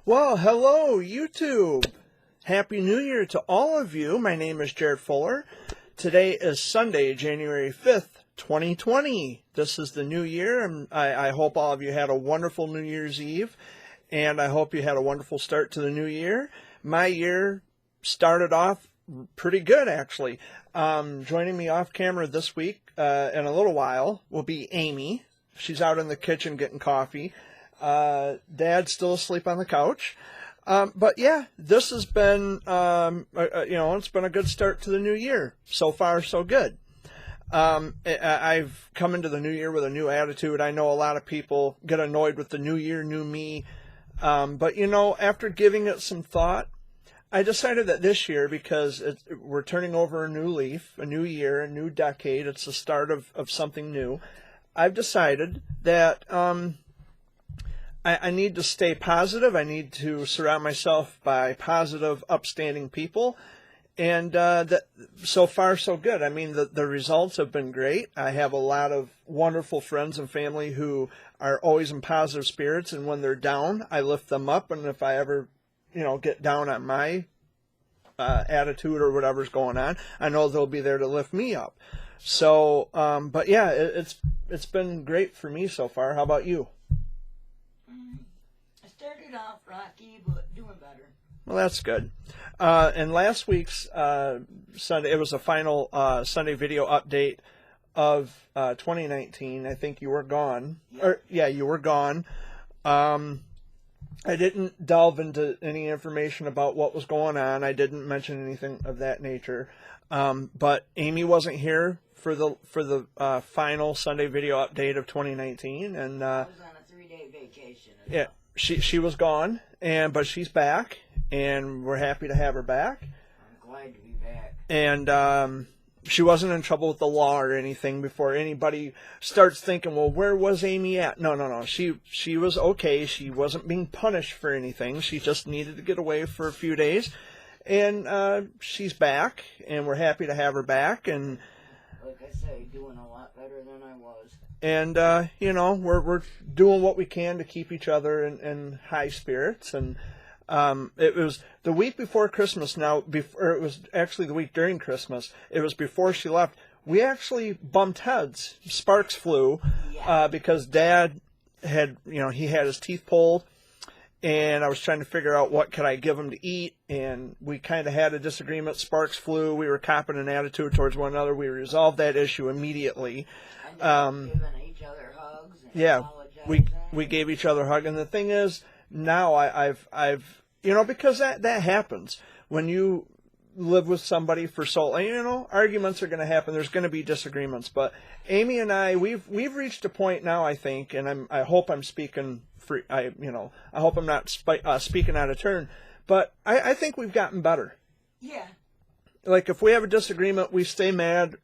Well, hello, YouTube. Happy New Year to all of you. My name is Jared Fuller. Today is Sunday, January 5th, 2020. This is the new year, and I hope all of you had a wonderful New Year's Eve, and I hope you had a wonderful start to the new year. My year started off pretty good, actually. Joining me off camera this week in a little while will be Amy. She's out in the kitchen getting coffee. Dad's still asleep on the couch. But yeah, this has been, it's been a good start to the new year. So far, so good. I've come into the new year with a new attitude. I know a lot of people get annoyed with the new year, new me. But after giving it some thought, I decided that this year, because we're turning over a new leaf, a new year, a new decade, it's the start of something new. I've decided that, I need to stay positive. I need to surround myself by positive, upstanding people. And so far, so good. I mean, the results have been great. I have a lot of wonderful friends and family who are always in positive spirits. And when they're down, I lift them up. And if I ever, get down on my attitude or whatever's going on, I know they'll be there to lift me up. So, but yeah, it's been great for me so far. How about you? Started off rocky, but doing better. Well, that's good. And last week's Sunday, it was the final Sunday video update of 2019. I think you were gone. Yep. You were gone. I didn't delve into any information about what was going on. I didn't mention anything of that nature. But Amy wasn't here for the final Sunday video update of 2019, and I was on a 3-day vacation. Yeah. She was gone, but she's back, and we're happy to have her back. I'm glad to be back. And she wasn't in trouble with the law or anything before anybody starts thinking, well, where was Amy at? No. She was okay. She wasn't being punished for anything. She just needed to get away for a few days. And she's back, and we're happy to have her back. And like I say, doing a lot better than I was. And, we're doing what we can to keep each other in high spirits. And it was the week before Christmas it was actually the week during Christmas. It was before she left. We actually bumped heads. Sparks flew because Dad had, he had his teeth pulled. And I was trying to figure out what could I give him to eat. And we kind of had a disagreement. Sparks flew. We were copping an attitude towards one another. We resolved that issue immediately. Giving each other hugs. And we gave each other a hug. And the thing is, now I've because that happens when you live with somebody for so long. Arguments are going to happen. There's going to be disagreements. But Amy and I, we've reached a point now, I think, and I hope I'm speaking free. I hope I'm not speaking out of turn. But I think we've gotten better. Yeah. Like, if we have a disagreement, we stay mad,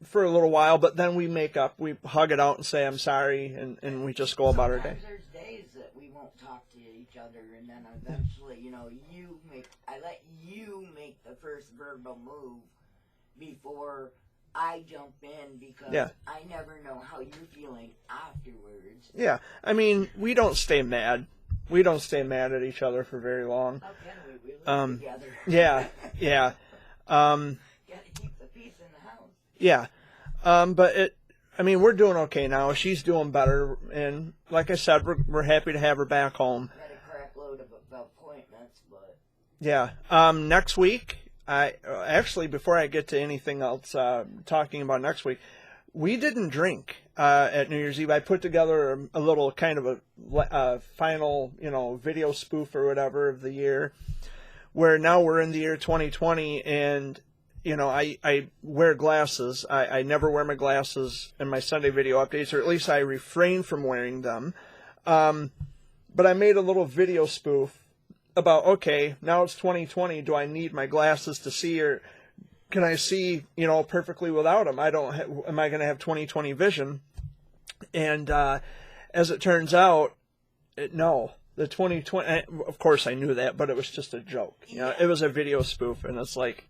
for a little while, but then we make up. We hug it out and say, I'm sorry, and we just go about our day. There's days that we won't talk to each other, and then eventually, I let you make the first verbal move before I jump in, because I never know how you're feeling afterwards. Yeah, I mean, we don't stay mad. We don't stay mad at each other for very long. How can we? We live together. Yeah. Gotta keep the peace in the house. Yeah. But we're doing okay now. She's doing better. And like I said, we're happy to have her back home. Got a crap load of appointments, but... Yeah. Next week, before I get to anything else, talking about next week, we didn't drink at New Year's Eve. I put together a little kind of a final, video spoof or whatever of the year, where now we're in the year 2020, and, I wear glasses. I never wear my glasses in my Sunday video updates, or at least I refrain from wearing them. But I made a little video spoof about, okay, now it's 2020. Do I need my glasses to see, or can I see, perfectly without them? Am I going to have 20/20 vision? And as it turns out, no. The 2020, of course I knew that, but it was just a joke. It was a video spoof, and it's like,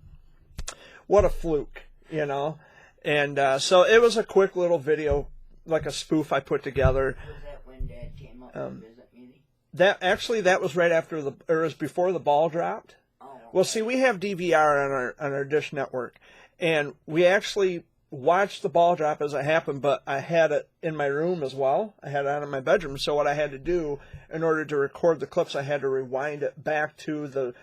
what a fluke, And so it was a quick little video, like a spoof I put together. Was that when Dad came up to visit me? That was right after it was before the ball dropped. Oh, Well, see, we have DVR on our Dish network, and we actually watched the ball drop as it happened, but I had it in my room as well. I had it on in my bedroom, so what I had to do in order to record the clips, I had to rewind it back to the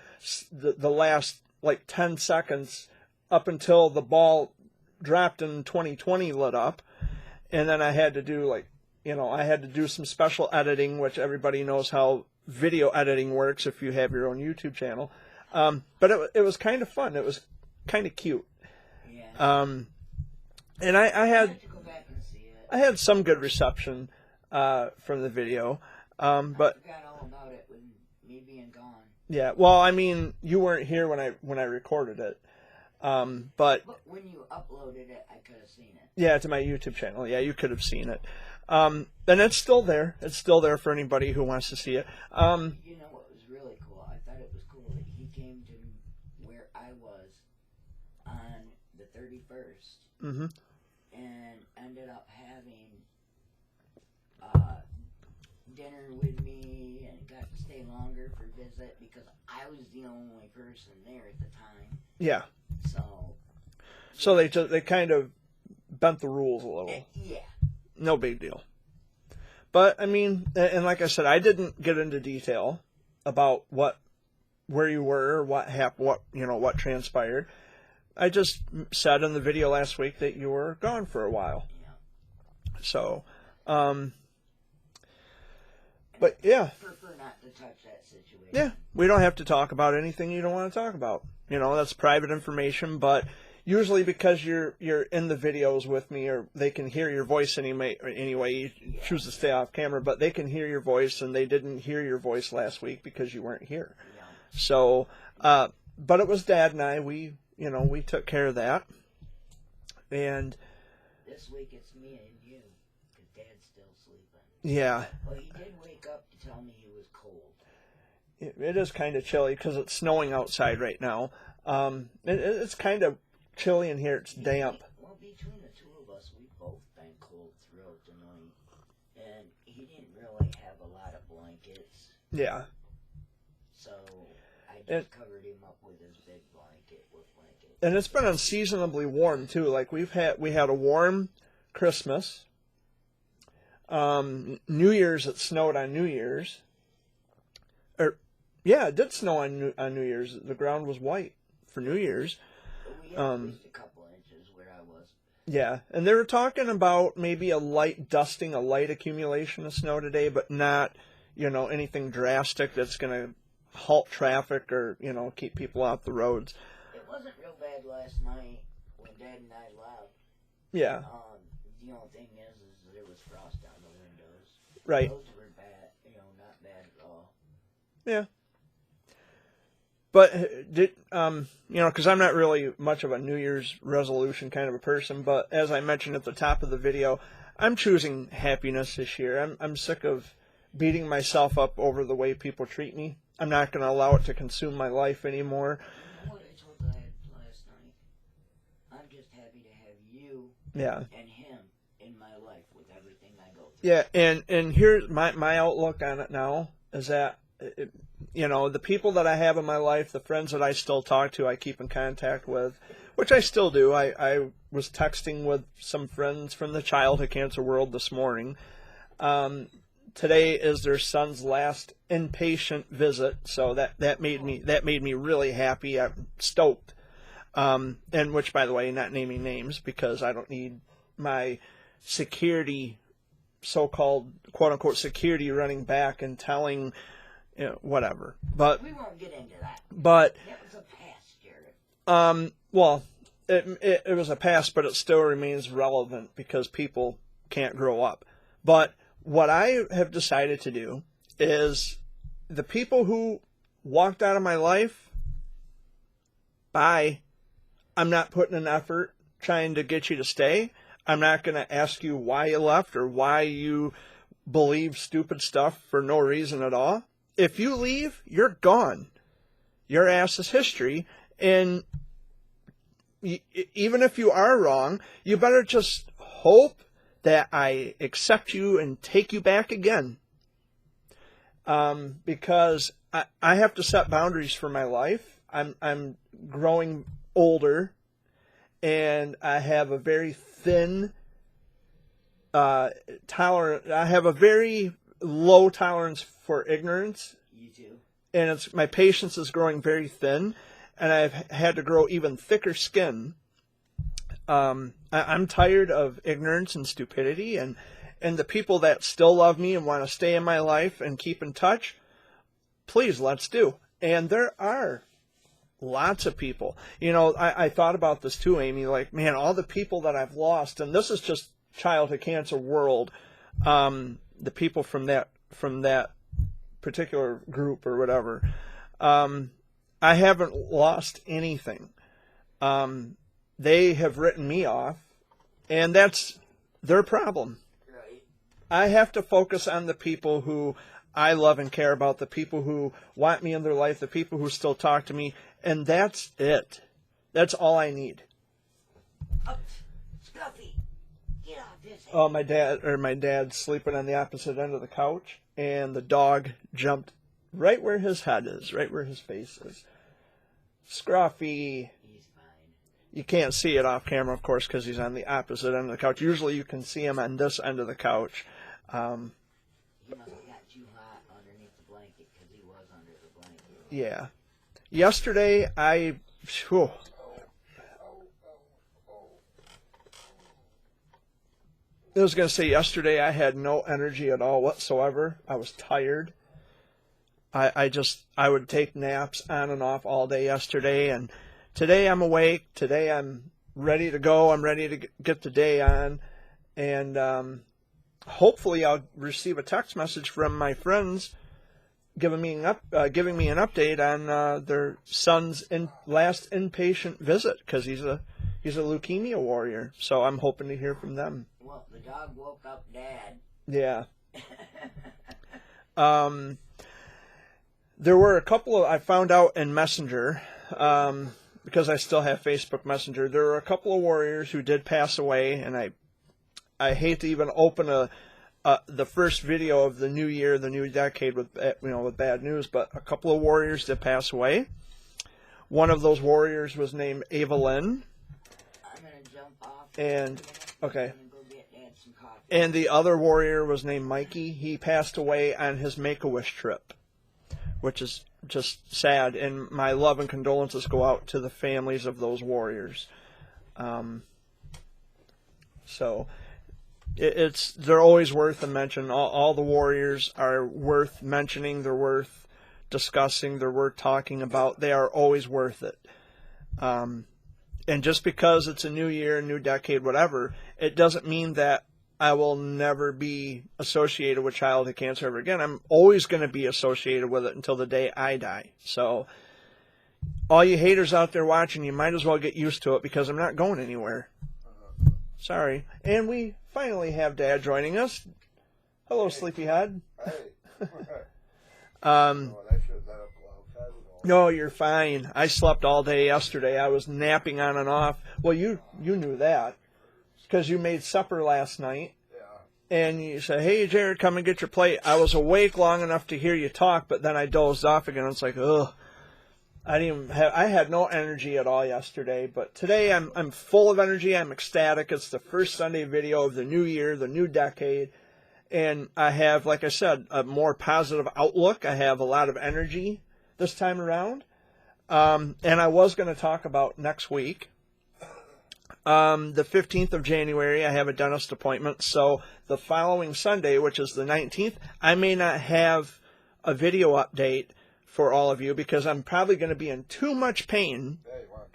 last like 10 seconds up until the ball dropped and 2020 lit up, and then I had to do I had to do some special editing, which everybody knows how video editing works if you have your own YouTube channel. But it was kind of fun. It was kind of cute. Yeah. And I I had have to go back and see it. I had some good reception from the video. But I forgot all about it with me being gone. yeah, well, I mean, you weren't here when I recorded it. But But when you uploaded it, I could have seen it. yeah, to my YouTube channel. Yeah, you could have seen it. And it's still there. It's still there for anybody who wants to see it. You know what was really cool? I thought it was cool that he came to where I was on the 31st Mhm. and ended up having dinner with me and got to stay longer for visit because I was the only person there at the time. Yeah. So They kind of bent the rules a little. yeah. No big deal. But I mean, and like I said, I didn't get into detail about where you were, what happened, what transpired. I just said in the video last week that you were gone for a while. Yeah. So, but yeah, Prefer not to touch that situation. yeah, we don't have to talk about anything you don't want to talk about. That's private information, but usually because you're in the videos with me, or they can hear your voice anyway, you choose to stay off camera, but they can hear your voice, and they didn't hear your voice last week because you weren't here. Yeah. So, but it was Dad and I, we took care of that. And This week it's me and you, because Dad's still sleeping. yeah, Well, he did wake up to tell me he was cold. it is kind of chilly because it's snowing outside right now. It's kind of chilly in here. It's damp. Well, between the two of us, we've both been cold throughout the night. And he didn't really have a lot of blankets. Yeah. So I just covered him up with his big blanket. And it's been unseasonably warm too. Like we had a warm Christmas. New Year's, it snowed on New Year's. Yeah, it did snow on New Year's. The ground was white for New Year's. But we had at least a couple inches where I was. Yeah, and they were talking about maybe a light dusting, a light accumulation of snow today, but not, anything drastic that's going to halt traffic or, keep people off the roads. It wasn't real bad last night when Dad and I left. Yeah. The only thing is there was frost on the windows. Right. Those were bad, not bad at all. Yeah. But because I'm not really much of a New Year's resolution kind of a person, but as I mentioned at the top of the video, I'm choosing happiness this year. I'm sick of beating myself up over the way people treat me. I'm not going to allow it to consume my life anymore. You know what I told Dad last night? I'm just happy to have you Yeah. and him in my life with everything I go through. Yeah, and here's my outlook on it now is that, the people that I have in my life, the friends that I still talk to, I keep in contact with, which I still do. I was texting with some friends from the Childhood Cancer World this morning. Today is their son's last inpatient visit, so that made me really happy. I'm stoked. And which, by the way, not naming names because I don't need my security, so-called quote-unquote security, running back and telling, whatever. But We won't get into that. but That was a past, Jared. well, it was a past, but it still remains relevant because people can't grow up. But what I have decided to do is the people who walked out of my life, bye. I'm not putting an effort trying to get you to stay. I'm not going to ask you why you left or why you believe stupid stuff for no reason at all. If you leave, you're gone. Your ass is history. And even if you are wrong, you better just hope that I accept you and take you back again. because I have to set boundaries for my life. I'm growing older, and I have a very thin tolerance. I have a very low tolerance for ignorance. You too. And my patience is growing very thin, and I've had to grow even thicker skin. I'm tired of ignorance and stupidity, and the people that still love me and want to stay in my life and keep in touch, please, let's do. And there are lots of people. You know, I thought about this too, Amy, like, man, all the people that I've lost, and this is just childhood cancer world, the people from that particular group or whatever, I haven't lost anything. They have written me off, and that's their problem. Right. I have to focus on the people who I love and care about, the people who want me in their life, the people who still talk to me, and that's it. That's all I need. Up, Scruffy, get off this. Oh, my dad's sleeping on the opposite end of the couch, and the dog jumped right where his head is, right where his face is. Scruffy. He's fine. You can't see it off camera, of course, because he's on the opposite end of the couch. Usually you can see him on this end of the couch. He must have got too hot underneath the blanket because he was under the blanket. Yeah. Yesterday, I was going to say yesterday I had no energy at all whatsoever. I was tired. I would take naps on and off all day yesterday, and today I'm awake. Today I'm ready to go. I'm ready to get the day on, and hopefully I'll receive a text message from my friends giving me an update on their son's last inpatient visit, because he's a leukemia warrior. So I'm hoping to hear from them. Well, the dog woke up Dad. Yeah. There were a couple of, I found out in Messenger, because I still have Facebook Messenger, there were a couple of warriors who did pass away, and I hate to even open the first video of the new year, the new decade with bad news, but a couple of warriors did pass away. One of those warriors was named Ava Lynn. I'm going to jump off. And, okay. I'm going to go get Dad some coffee. And the other warrior was named Mikey. He passed away on his Make-A-Wish trip, which is just sad. And my love and condolences go out to the families of those warriors. So they're always worth a mention. All the warriors are worth mentioning. They're worth discussing. They're worth talking about. They are always worth it. And just because it's a new year, new decade, whatever, it doesn't mean that I will never be associated with childhood cancer ever again. I'm always going to be associated with it until the day I die. So all you haters out there watching, you might as well get used to it, because I'm not going anywhere. Sorry. And we finally have Dad joining us. Hello, Sleepyhead. Hey. No, you're fine. I slept all day yesterday. I was napping on and off. Well, you knew that, because you made supper last night. Yeah. And you said, hey, Jared, come and get your plate. I was awake long enough to hear you talk, but then I dozed off again. It's like, ugh. I had no energy at all yesterday, but today I'm full of energy. I'm ecstatic. It's the first Sunday video of the new year, the new decade. And I have, like I said, a more positive outlook. I have a lot of energy this time around. And I was going to talk about next week. The 15th of January, I have a dentist appointment. So the following Sunday, which is the 19th, I may not have a video update for all of you, because I'm probably going to be in too much pain. Hey, you want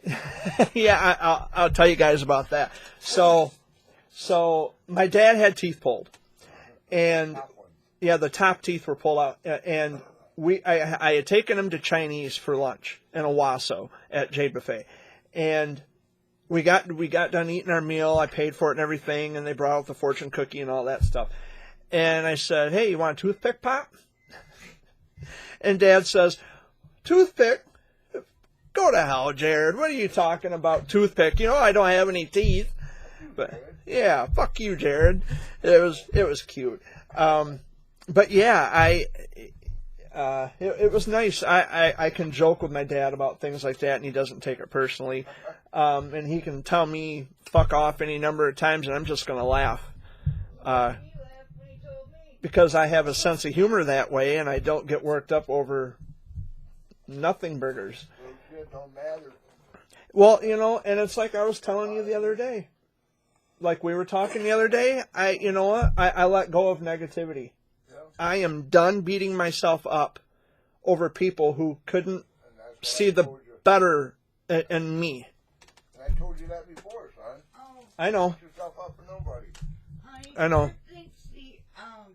a toothpick? Yeah, I'll tell you guys about that. So my dad had teeth pulled, and yeah, the top teeth were pulled out, and I had taken him to Chinese for lunch in Owasso at Jade Buffet, and we got done eating our meal. I paid for it and everything, and they brought out the fortune cookie and all that stuff. And I said, hey, you want a toothpick, Pop? And Dad says, toothpick? Go to hell, Jared. What are you talking about, toothpick? You know, I don't have any teeth. But yeah, fuck you, Jared. It was cute. but yeah, it was nice. I can joke with my dad about things like that, and he doesn't take it personally. And he can tell me fuck off any number of times, and I'm just going to laugh. Because I have a sense of humor that way, and I don't get worked up over nothing burgers. It don't matter. Well, you know, and it's like I was telling you the other day. Like we were talking the other day, you know what? I let go of negativity. Yeah. I am done beating myself up over people who couldn't And that's what see I the told you. better in me. And I told you that before, son. Oh, I know. Beat yourself up for nobody. honey, I know. who thinks the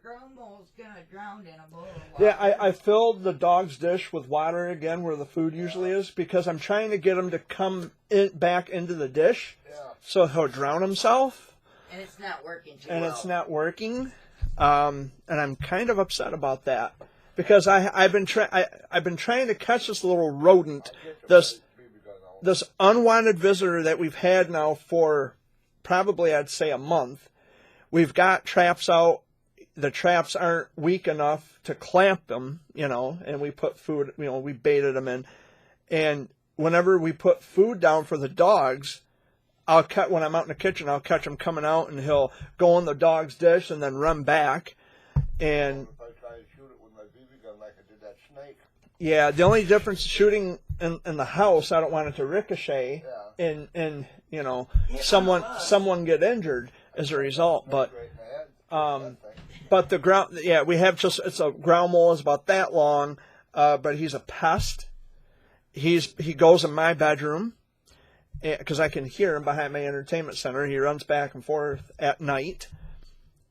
ground mole's gonna drown in a bowl of water? Yeah, I filled the dog's dish with water again where the food usually is because I'm trying to get him to come back into the dish Yeah. so he'll drown himself, And it's not working too and well. it's not working. And I'm kind of upset about that because I've been trying to catch this little rodent, this unwanted visitor that we've had now for probably I'd say a month. We've got traps out. The traps aren't weak enough to clamp them, you know, and we put food, you know, we baited them in. And whenever we put food down for the dogs, when I'm out in the kitchen, I'll catch him coming out and he'll go in the dog's dish and then run back. And If I try to shoot it with my BB gun like I did that snake. yeah, the only difference shooting in the house, I don't want it to ricochet Yeah. and you know, someone get injured as a result. But Right in the head. um, That thing. but the ground, yeah, we have it's a ground mole is about that long, but he's a pest. He goes in my bedroom because I can hear him behind my entertainment center. He runs back and forth at night,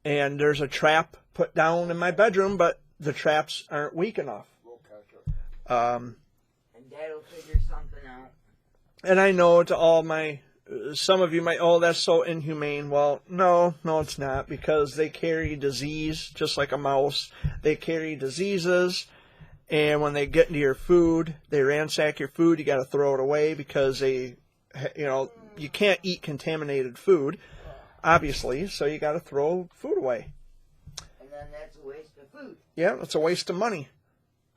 and there's a trap put down in my bedroom, but the traps aren't weak enough. We'll catch it. And Dad'll figure something out. And I know to all my, some of you might, oh, that's so inhumane. Well, no, it's not, because they carry disease just like a mouse. They carry diseases, and when they get into your food, they ransack your food. You got to throw it away because you can't eat contaminated food, obviously, so you got to throw food away. And then that's a waste of food. Yeah, it's a waste of money.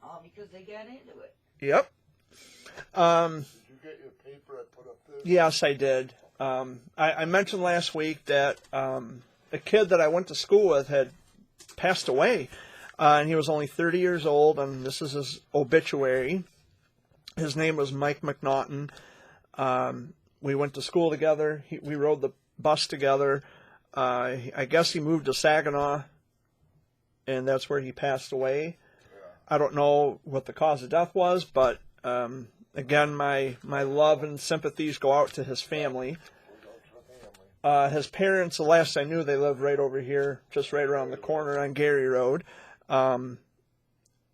All because they got into it. Yep. Did you get your paper I put up there? Yes, I did. I mentioned last week that a kid that I went to school with had passed away, and he was only 30 years old, and this is his obituary. His name was Mike McNaughton. We went to school together. We rode the bus together. I guess he moved to Saginaw, and that's where he passed away. I don't know what the cause of death was, but again, my love and sympathies go out to his family. His parents, the last I knew, they lived right over here, just right around the corner on Gary Road. And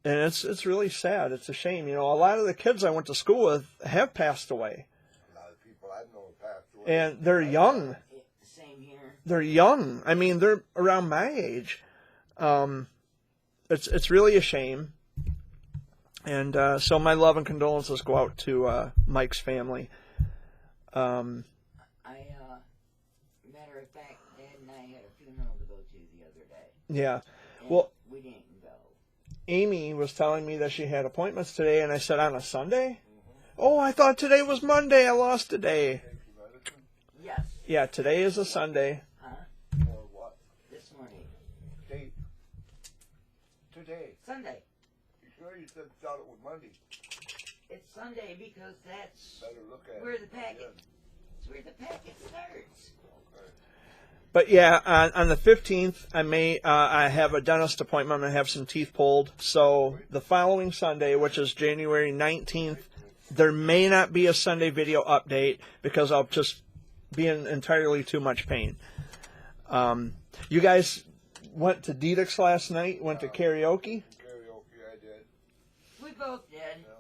it's really sad. It's a shame. You know, a lot of the kids I went to school with have passed away. A lot of people I know have passed away. And they're young. Same here. They're young. I mean, they're around my age. It's really a shame. And so my love and condolences go out to Mike's family. Matter of fact, Dad and I had a funeral to go to the other day. Yeah. And Well, we didn't go. Amy was telling me that she had appointments today, and I said, on a Sunday? Oh, I thought today was Monday. I lost a day. Take your medicine Yes. Yeah, today is a Sunday. Huh? or what? This morning. Date. Today. Sunday. You sure you said thought it was Monday? It's Sunday because that's Better look at where it. the packet. It's where the packet starts. Okay. But yeah, on the 15th, I have a dentist appointment. I'm going to have some teeth pulled. So the following Sunday, which is January 19th, there may not be a Sunday video update because I'll just be in entirely too much pain. You guys went to Dedix last night, went to karaoke. Karaoke I did. We both did.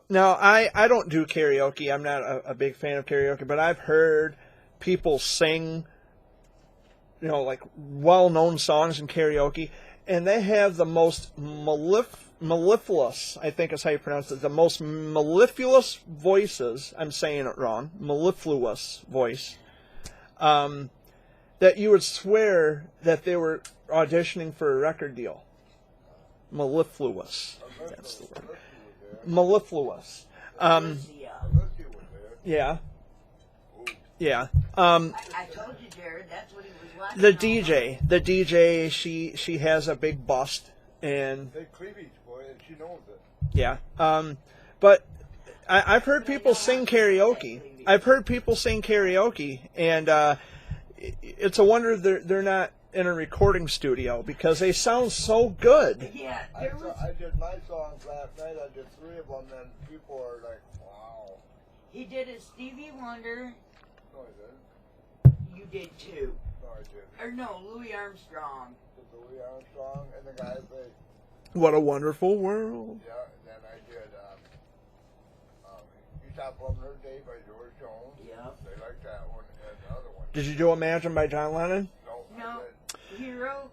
Now, I don't do karaoke. I'm not a big fan of karaoke, but I've heard people sing, you know, like well-known songs in karaoke, and they have the most mellifluous, I think is how you pronounce it, the most mellifluous voices, I'm saying it wrong, mellifluous voice, that you would swear that they were auditioning for a record deal. mellifluous. That's the word. Melissa was there. Mellifluous. Yeah. Melissa was there. Yeah. Ooh. Yeah. I told you, Jared, that's what he was watching. The DJ, she has a big bust, and They cleavage, boy, and she knows it. yeah. But I've heard people sing karaoke. And it's a wonder they're not in a recording studio because they sound so good. Yeah, I there was. did my songs last night. I did 3 of them, and people are like, wow. He did a Stevie Wonder. No, I didn't. You did too. No, I didn't. Or no, Louis Armstrong. Did Louis Armstrong and the guy played. What a wonderful world. Yeah, and then I did, You Stop Loving Her Day by George Jones. Yeah. They like that one, and the other one. Did you do Imagine by John Lennon? No, No. I didn't. Hero.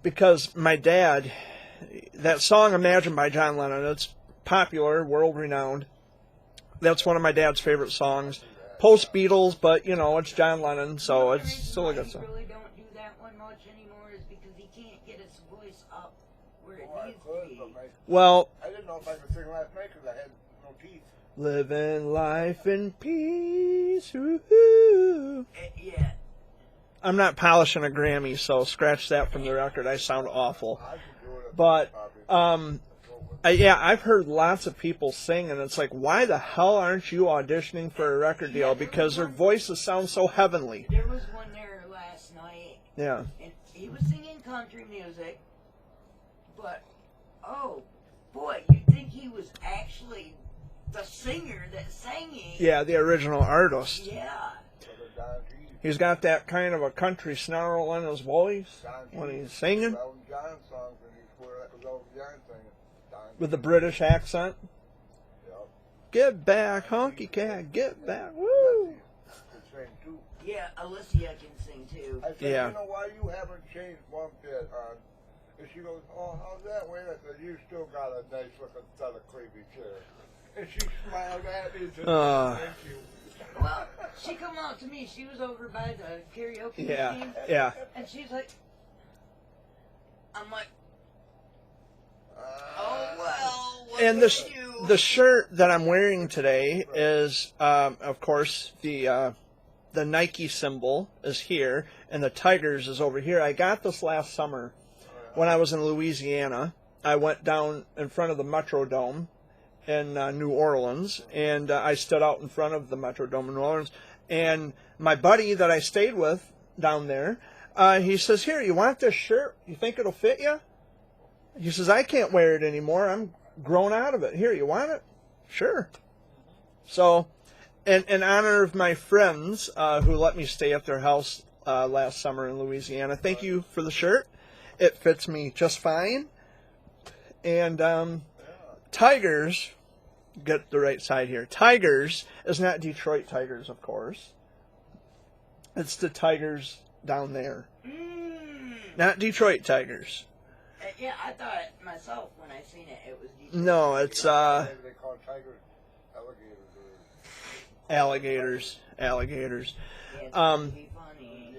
Because my dad, that song Imagine by John Lennon, it's popular, world renowned. That's one of my dad's favorite songs. Post Beatles, but you know, it's John Lennon, so it's still a good song. He really don't do that one much anymore is because he can't get his voice up where it Oh, I needs could, to be. but Well, I didn't know if I could sing last night because I had no teeth. living life in peace. Woo-hoo. Yeah. I'm not polishing a Grammy, so scratch that from the record. I sound awful. I could do it. But, probably. yeah, I've heard lots of people sing, and it's like, why the hell aren't you auditioning for a record deal? Because their voices sound so heavenly. There was one there last night, Yeah. and he was singing country music, but, oh, boy, you'd think he was actually the singer that sang it. Yeah, the original artist. Yeah. Brother Don G. He's got that kind of a country snarl in his voice Don G. when he's singing Elton John songs, and he swore that was Elton John singing. Don G. with the British accent. Yep. Get back, honky cat, get back. Woo! Could sing too. Yeah, Alicia can sing too. I said, Yeah. you know why you haven't changed one bit on? And she goes, oh, how's that, Wayne? I said, you still got a nice looking set of cleavage hair. And she smiled at me and said, thank you. Well, she come out to me. She was over by the karaoke Yeah, machine, yeah. and she's like, I'm like, oh well. What And do we do? the shirt that I'm wearing today is, of course, the Nike symbol is here, and the Tigers is over here. I got this last summer when I was in Louisiana. I went down in front of the Metrodome in New Orleans, and I stood out in front of the Metrodome in New Orleans. And my buddy that I stayed with down there, he says, "Here, you want this shirt? You think it'll fit you?" He says, "I can't wear it anymore. I'm grown out of it. Here, you want it?" Sure. So, in honor of my friends who let me stay at their house last summer in Louisiana, thank you for the shirt. It fits me just fine. And Tigers, get the right side here. Tigers is not Detroit Tigers, of course. It's the Tigers down there. Not Detroit Tigers. Yeah, I thought myself when I seen it, it was Detroit. No, it's Maybe they call tigers alligators. alligators. Yeah, it's Um, supposed to be funny.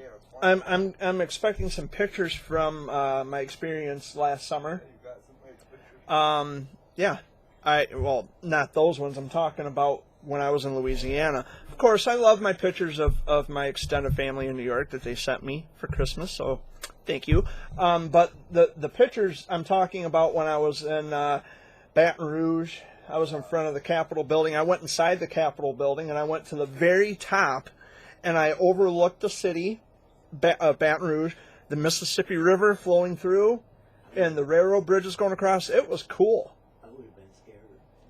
Yeah, I'm expecting some pictures from my experience last summer. you got some nice pictures. Yeah, well, not those ones. I'm talking about when I was in Louisiana. Of course, I love my pictures of my extended family in New York that they sent me for Christmas. So, thank you. But the pictures I'm talking about when I was in Baton Rouge, I was in front of the Capitol building. I went inside the Capitol building and I went to the very top, and I overlooked the city, Baton Rouge, the Mississippi River flowing through, and the railroad bridges going across. It was cool. I would have been scared.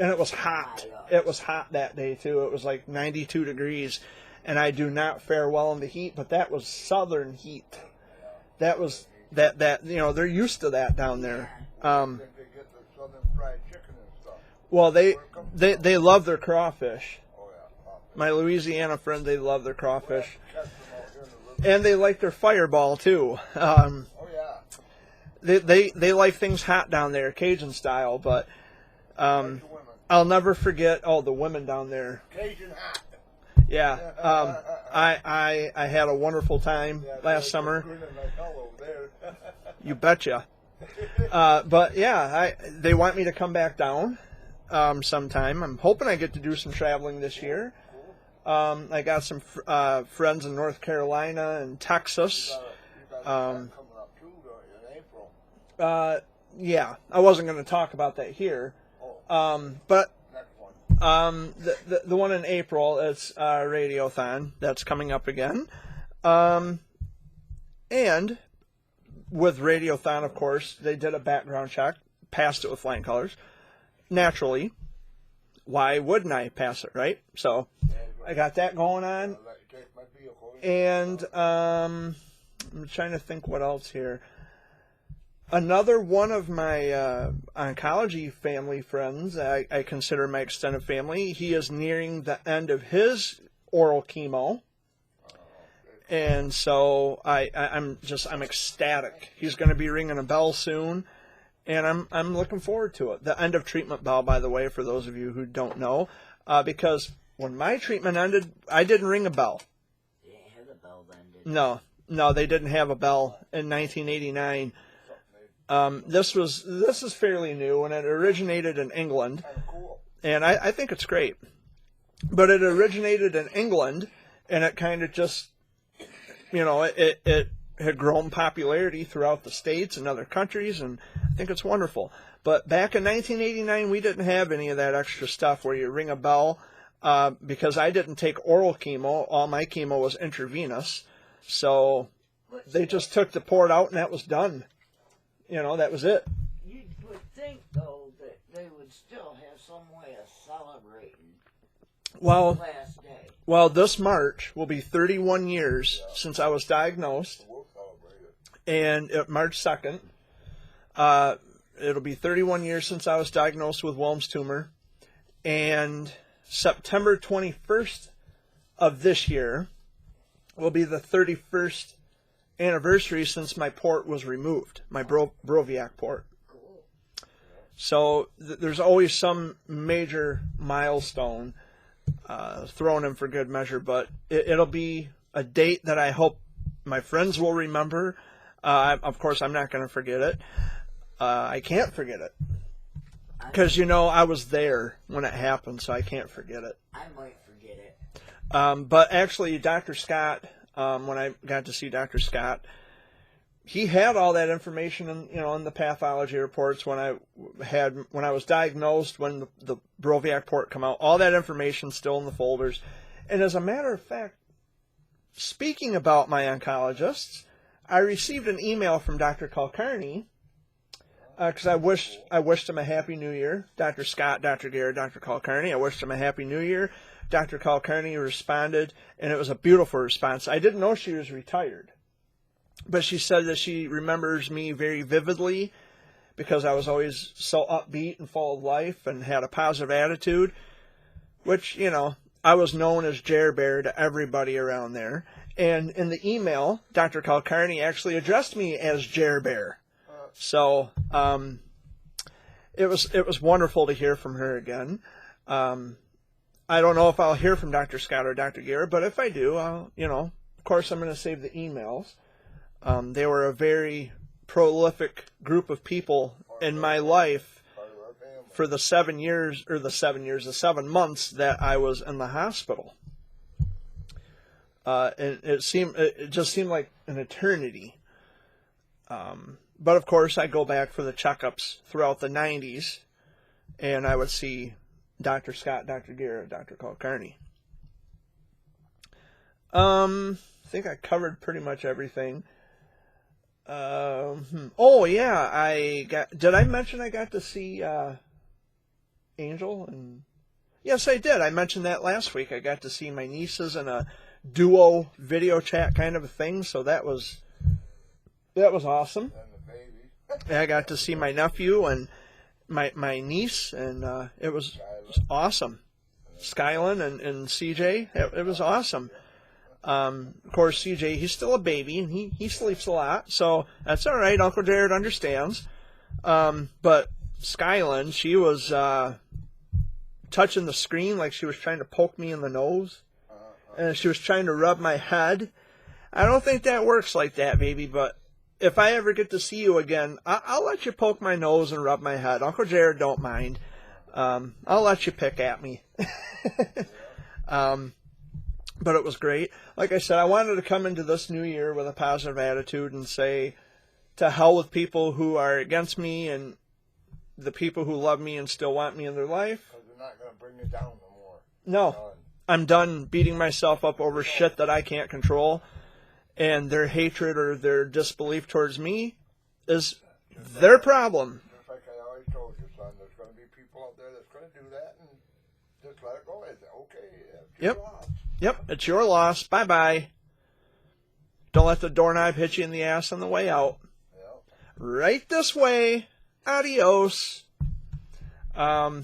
And it was hot. It was hot that day, too. It was like 92 degrees. And I do not fare well in the heat, but that was southern heat. That was, that you know, they're used to that down there. I think they get the southern fried chicken and stuff. Well, they love their crawfish. Oh, yeah. My Louisiana friend, they love their crawfish. Catch them out here in the river. And they like their fireball, too. Oh, yeah. They like things hot down there, Cajun style, but Like the women. I'll never forget, the women down there. Cajun hot. Yeah, I had a wonderful time Yeah, last they're summer. grinning like hell over there. You betcha. But yeah, they want me to come back down sometime. I'm hoping I get to do some traveling this year. I got some friends in North Carolina and Texas. You got that coming up too, don't you, in April? Yeah, I wasn't going to talk about that here. But Next one. the one in April, it's Radiothon. That's coming up again. And with Radiothon, of course, they did a background check, passed it with flying colors. Naturally, why wouldn't I pass it, right? So I got that going on. I'll let you take my vehicle. And I'm trying to think what else here. Another one of my oncology family friends, I consider my extended family, he is nearing the end of his oral chemo. And so I'm ecstatic. He's going to be ringing a bell soon, and I'm looking forward to it. The end of treatment bell, by the way, for those of you who don't know, because when my treatment ended, I didn't ring a bell. They didn't have the bell then, did they? No, they didn't have a bell in 1989. This is fairly new, and it originated in England, Kind of cool. and I think it's great. But it originated in England, and it kind of just, it had grown popularity throughout the States and other countries, and I think it's wonderful. But back in 1989, we didn't have any of that extra stuff where you ring a bell, because I didn't take oral chemo. All my chemo was intravenous. So they just took the port out, and that was done. That was it. You would think, though, that they would still have some way of celebrating the last day. Well, this March will be 31 years since I was diagnosed. We'll celebrate it. And March 2nd, it'll be 31 years since I was diagnosed with Wilms tumor. And September 21st of this year will be the 31st anniversary since my port was removed, my Broviac port. Cool. So there's always some major milestone thrown in for good measure, but it'll be a date that I hope my friends will remember. Of course, I'm not going to forget it. I can't forget it. Because, I was there when it happened, so I can't forget it. I might forget it. But actually, Dr. Scott, when I got to see Dr. Scott, he had all that information in the pathology reports when I was diagnosed, when the Broviac port come out, all that information still in the folders. And as a matter of fact, speaking about my oncologists, I received an email from Dr. Kulkarni, because I wished him a Happy New Year. Dr. Scott, Dr. Garrett, Dr. Kulkarni, I wished him a Happy New Year. Dr. Kulkarni responded, and it was a beautiful response. I didn't know she was retired, but she said that she remembers me very vividly because I was always so upbeat and full of life and had a positive attitude, which, I was known as Jer Bear to everybody around there. And in the email, Dr. Kulkarni actually addressed me as Jer Bear. So it was wonderful to hear from her again. I don't know if I'll hear from Dr. Scott or Dr. Garrett, but if I do, of course I'm going to save the emails. They were a very prolific group of people in my life for the 7 months that I was in the hospital. And it just seemed like an eternity. But of course, I go back for the checkups throughout the 90s, and I would see Dr. Scott, Dr. Garrett, Dr. Kulkarni. I think I covered pretty much everything. Oh yeah, did I mention I got to see Angel? And yes, I did. I mentioned that last week. I got to see my nieces in a duo video chat kind of a thing, so that was awesome. And the baby. I got to see my nephew and my niece, and it was awesome. Skylin and CJ, it was awesome. Of course, CJ, he's still a baby, and he sleeps a lot, so that's all right. Uncle Jared understands. But Skylin, she was touching the screen like she was trying to poke me in the nose, and she was trying to rub my head. I don't think that works like that, baby, but if I ever get to see you again, I'll let you poke my nose and rub my head. Uncle Jared don't mind. I'll let you pick at me. But it was great. Like I said, I wanted to come into this new year with a positive attitude and say, to hell with people who are against me and the people who love me and still want me in their life. Because they're not going to bring you down no more. No. I'm done beating myself up over shit that I can't control. And their hatred or their disbelief towards me is their problem. Just like I always told you, son, there's going to be people out there that's going to do that, and just let it go. It's okay. It's your loss. Yep, it's your loss. Bye-bye. Don't let the doorknob hit you in the ass on the way out. Yep. Right this way. Adios. But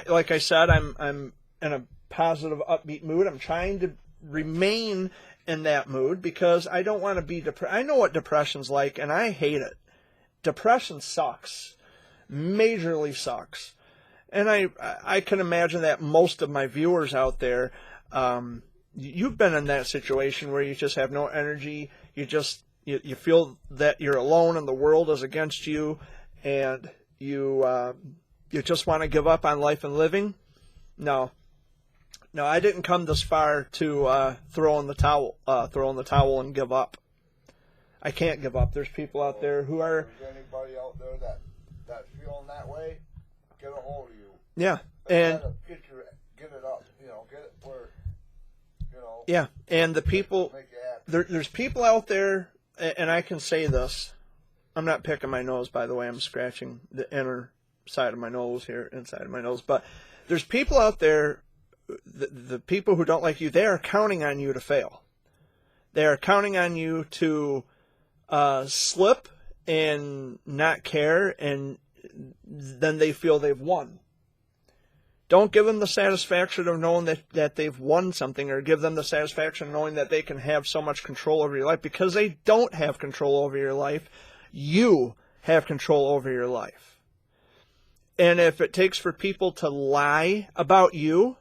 like I said, I'm in a positive, upbeat mood. I'm trying to remain in that mood because I don't want to be depressed. I know what depression's like, and I hate it. Depression sucks. Majorly sucks. And I can imagine that most of my viewers out there, you've been in that situation where you just have no energy. You feel that you're alone and the world is against you, and you just want to give up on life and living. No, I didn't come this far to throw in the towel and give up. I can't give up. There's people out there who are. If there's anybody out there that's feeling that way, get a hold of you. Yeah, and get it up. Get it where. Yeah, and the people. Make you happy. There's people out there, and I can say this. I'm not picking my nose, by the way. I'm scratching the inner side of my nose here, inside of my nose. But there's people out there, the people who don't like you, they are counting on you to fail. They are counting on you to slip and not care, and then they feel they've won. Don't give them the satisfaction of knowing that they've won something, or give them the satisfaction of knowing that they can have so much control over your life, because they don't have control over your life. You have control over your life. And if it takes for people to lie about you,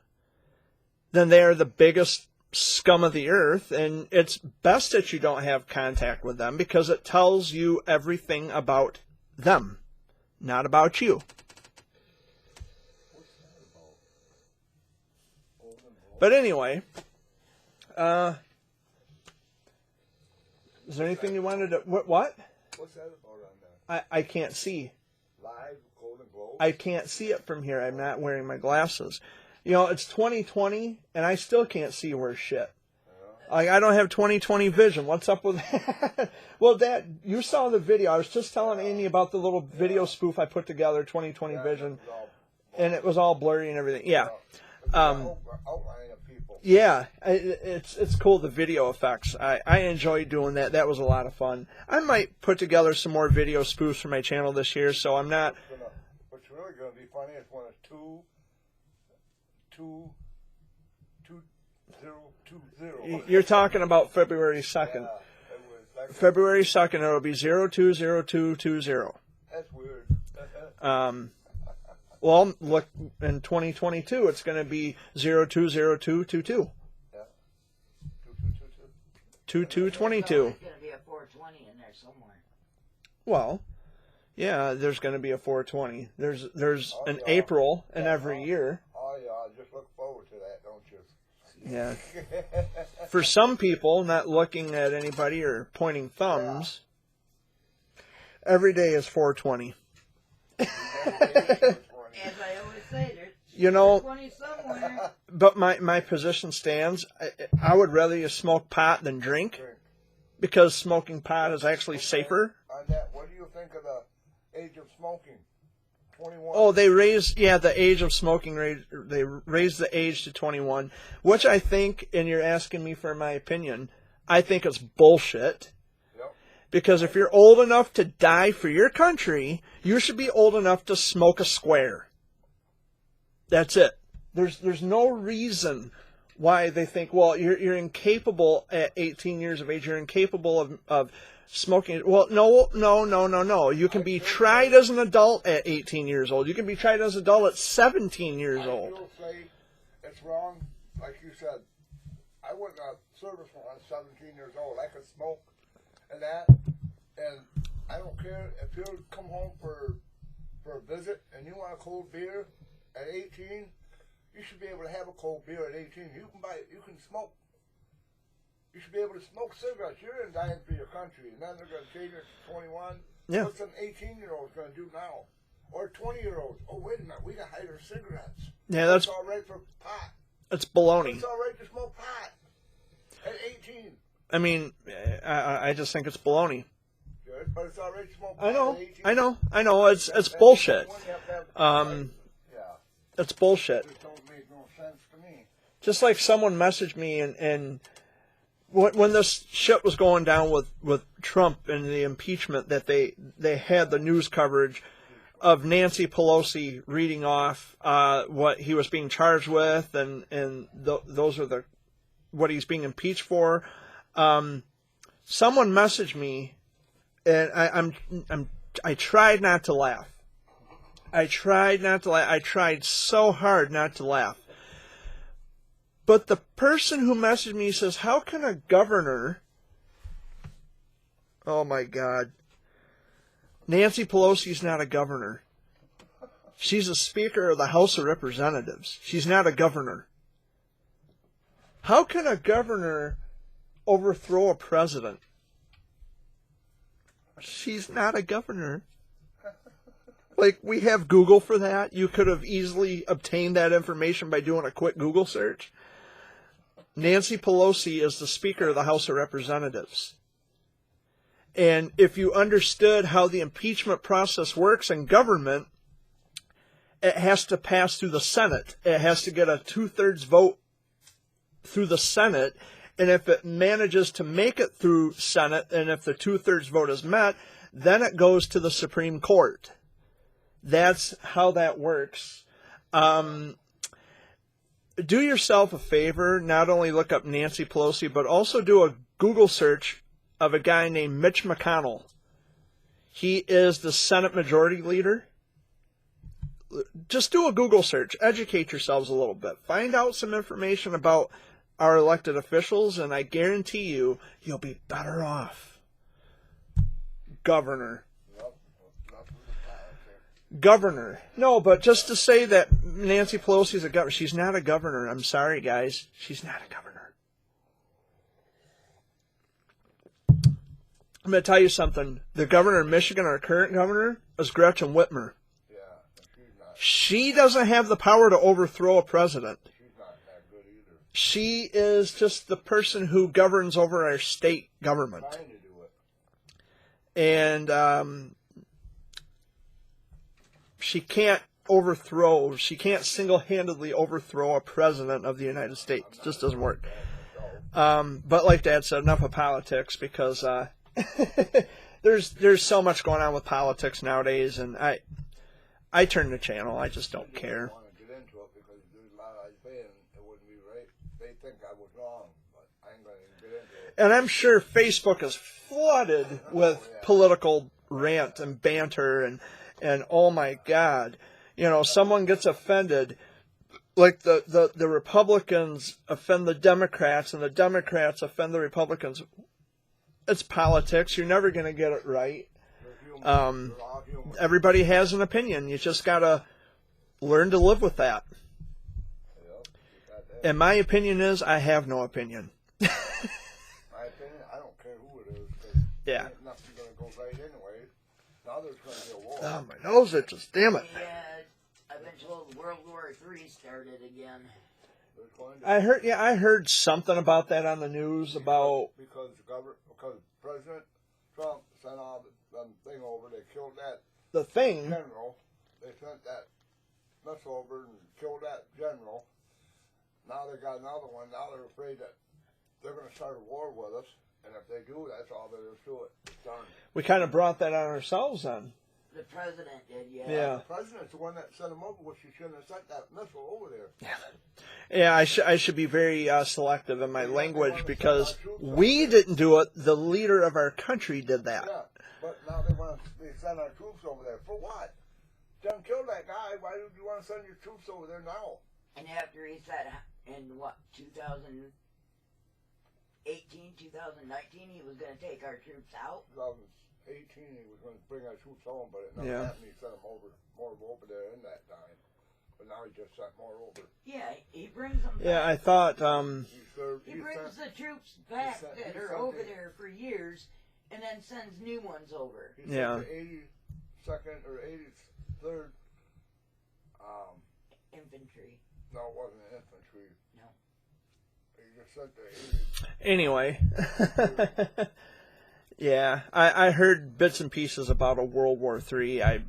then they are the biggest scum of the earth, and it's best that you don't have contact with them, because it tells you everything about them, not about you. But anyway, is there anything you wanted to... What? What's that about on there? I can't see. Live Golden Globe? I can't see it from here. I'm not wearing my glasses. It's 2020, and I still can't see worth shit. Like, I don't have 2020 vision. What's up with that? Well, Dad, you saw the video. I was just telling Amy about the little video spoof I put together, 2020 vision, and it was all blurry and everything. Yeah. Outline of people. Yeah, it's cool, the video effects. I enjoy doing that. That was a lot of fun. I might put together some more video spoofs for my channel this year, so I'm not... What's really going to be funny is when it's 2020. You're talking about February 2nd. Yeah, like February 2nd, it'll be 020220. That's weird. Well, look, in 2022, it's going to be 020222. Yeah. 2222. There's going to be a 420 in there somewhere. Well, yeah, there's going to be a 420. There's an yeah. April in every year. Oh, yeah, just look forward to that, don't you? Yeah. For some people, not looking at anybody or pointing thumbs, every day is 420. As I always say, there's 420 somewhere. But my position stands. I would rather you smoke pot than drink, because smoking pot is actually safer. On that, what do you think of the age of smoking? 21. Oh, they raised, the age of smoking, they raised the age to 21, which I think, and you're asking me for my opinion, I think it's bullshit. Yep. Because if you're old enough to die for your country, you should be old enough to smoke a square. That's it. There's no reason why they think, well, you're incapable at 18 years of age, you're incapable of smoking. Well, no. You can be tried as an adult at 18 years old. You can be tried as an adult at 17 years old. I will say it's wrong, like you said. I went on service when I was 17 years old. I could smoke and that, And I don't care if you come home for a visit and you want a cold beer at 18, you should be able to have a cold beer at 18. You can smoke. You should be able to smoke cigarettes. You're in dying for your country, and then they're going to change it to 21. Yeah. What's an 18-year-old going to do now? Or 20-year-old? Oh, wait a minute, we got higher cigarettes. Yeah, that's It's all right for pot. that's baloney. It's all right to smoke pot at 18. I mean, I just think it's baloney. Good, but it's all right to smoke pot I know, at 18. I know. It's bullshit. Yeah. It's bullshit. It don't make no sense to me. Just like someone messaged me and when this shit was going down with Trump and the impeachment, that they had the news coverage of Nancy Pelosi reading off what he was being charged with, and those are what he's being impeached for. Someone messaged me, and I tried not to laugh. I tried so hard not to laugh. But the person who messaged me says, how can a governor... Oh, my God. Nancy Pelosi's not a governor. She's a Speaker of the House of Representatives. She's not a governor. How can a governor overthrow a president? She's not a governor. Like, we have Google for that. You could have easily obtained that information by doing a quick Google search. Nancy Pelosi is the Speaker of the House of Representatives. And if you understood how the impeachment process works in government, it has to pass through the Senate. It has to get a 2/3 vote through the Senate. And if it manages to make it through Senate, and if the 2/3 vote is met, then it goes to the Supreme Court. That's how that works. Do yourself a favor, not only look up Nancy Pelosi, but also do a Google search of a guy named Mitch McConnell. He is the Senate Majority Leader. Just do a Google search. Educate yourselves a little bit. Find out some information about our elected officials, and I guarantee you, you'll be better off. Governor. Governor. No, but just to say that Nancy Pelosi is a governor. She's not a governor. I'm sorry, guys. She's not a governor. I'm going to tell you something. The governor of Michigan, our current governor, is Gretchen Whitmer. Yeah, she's not. She doesn't have the power to overthrow a president. She's not that good either. She is just the person who governs over our state government. Trying to do it. And she can't single-handedly overthrow a president of the United States. It just doesn't work. But like Dad said, enough of politics, because there's so much going on with politics nowadays, and I turn the channel. I just don't care. I want to get into it because there's a lot I was saying it wouldn't be right. They think I was wrong, but I ain't going to get into it. And I'm sure Facebook is flooded with political rant and banter, and oh my God, someone gets offended, like the Republicans offend the Democrats, and the Democrats offend the Republicans. It's politics. You're never going to get it right. Everybody has an opinion. You just got to learn to live with that. And my opinion is, I have no opinion. My opinion, I don't care who it is. 'Cause Yeah. ain't nothing going to go right anyway. Now there's going to be a war. Oh, my nose itches. Damn it. Yeah, I've been told World War III started again. There's going to I heard something about that on the news about. because President Trump sent all the thing over. They killed that The thing. general. They sent that missile over and killed that general. Now they got another one. Now they're afraid that they're going to start a war with us. And if they do, that's all there is to it. It's done. We kind of brought that on ourselves then. The president did, yeah. Yeah. The president's the one that sent them over, which you shouldn't have sent that missile over there. Yeah, I should be very selective in my language, because we didn't do it. The leader of our country did that. Yeah, but now they want to send our troops over there. For what? Done killed that guy. Why would you want to send your troops over there now? And after he said in 2018, 2019, he was going to take our troops out. 18, he was going to bring our troops home, but it never Yeah. happened. He sent them more over there in that time. But now he just sent more over. Yeah, he brings them Yeah, back. I thought, He brings the troops back sent- that he are sent over the- there for years and then sends new ones over. He sent Yeah. the 82nd or 83rd. Infantry. No, it wasn't infantry. No. He just sent the 80. anyway. Yeah, I heard bits and pieces about a World War III.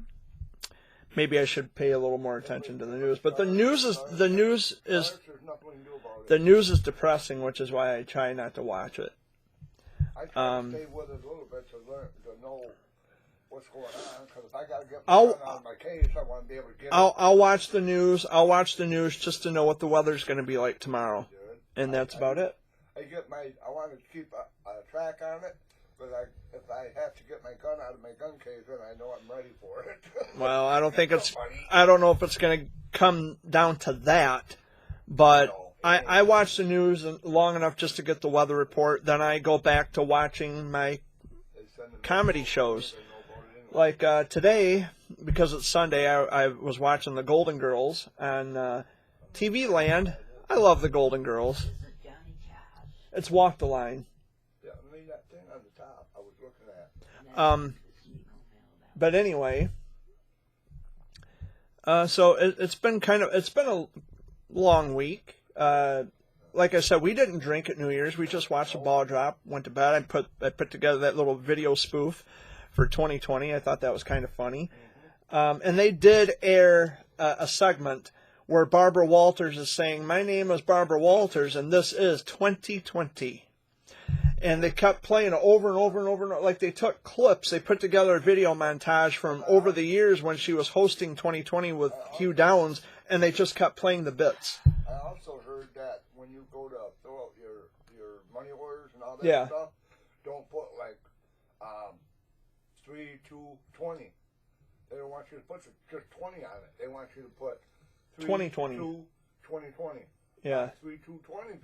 Maybe I should pay a little more attention to the news, but the news is There's nothing to do about it. the news is depressing, which is why I try not to watch it. I try to stay with it a little bit to know what's going on. Because if I got to get my I'll- gun out of my case, I want to be able to get I'll watch the news. I'll watch the news just to know what the weather's going to be like tomorrow, it. and that's about it. I want to keep a track on it. But if I have to get my gun out of my gun case, then I know I'm ready for it. Well, I don't think it's. Funny. I don't know if it's going to come down to that, but No, I watch the news long enough just to get the weather report. Then I go back to watching my They send them comedy info, shows. they know about it anyway. Like today, because it's Sunday, I was watching the Golden Girls on TV Land. I love the Golden Girls. This is Johnny Cash. It's Walk the Line. Yeah, I mean that thing on the top I was looking at. And that's Um, the Casino Mail. But anyway, so it's been a long week. Like I said, we didn't drink at New Year's. We just watched the ball drop, went to bed. I put together that little video spoof for 2020. I thought that was kind of funny. And they did air a segment where Barbara Walters is saying, "My name is Barbara Walters, and this is 2020." And they kept playing it over and over and over and over. Like they took clips. They put together a video montage from over the years when she was hosting 2020 with Hugh Downs, and they just kept playing the bits. I also heard that when you go to fill out your money orders and all that Yeah. stuff, don't put like 3, 2, 20. They don't want you to put just 20 on it. They want you to put 3, 2020. 2, 2020. Yeah. 3, 2, 20.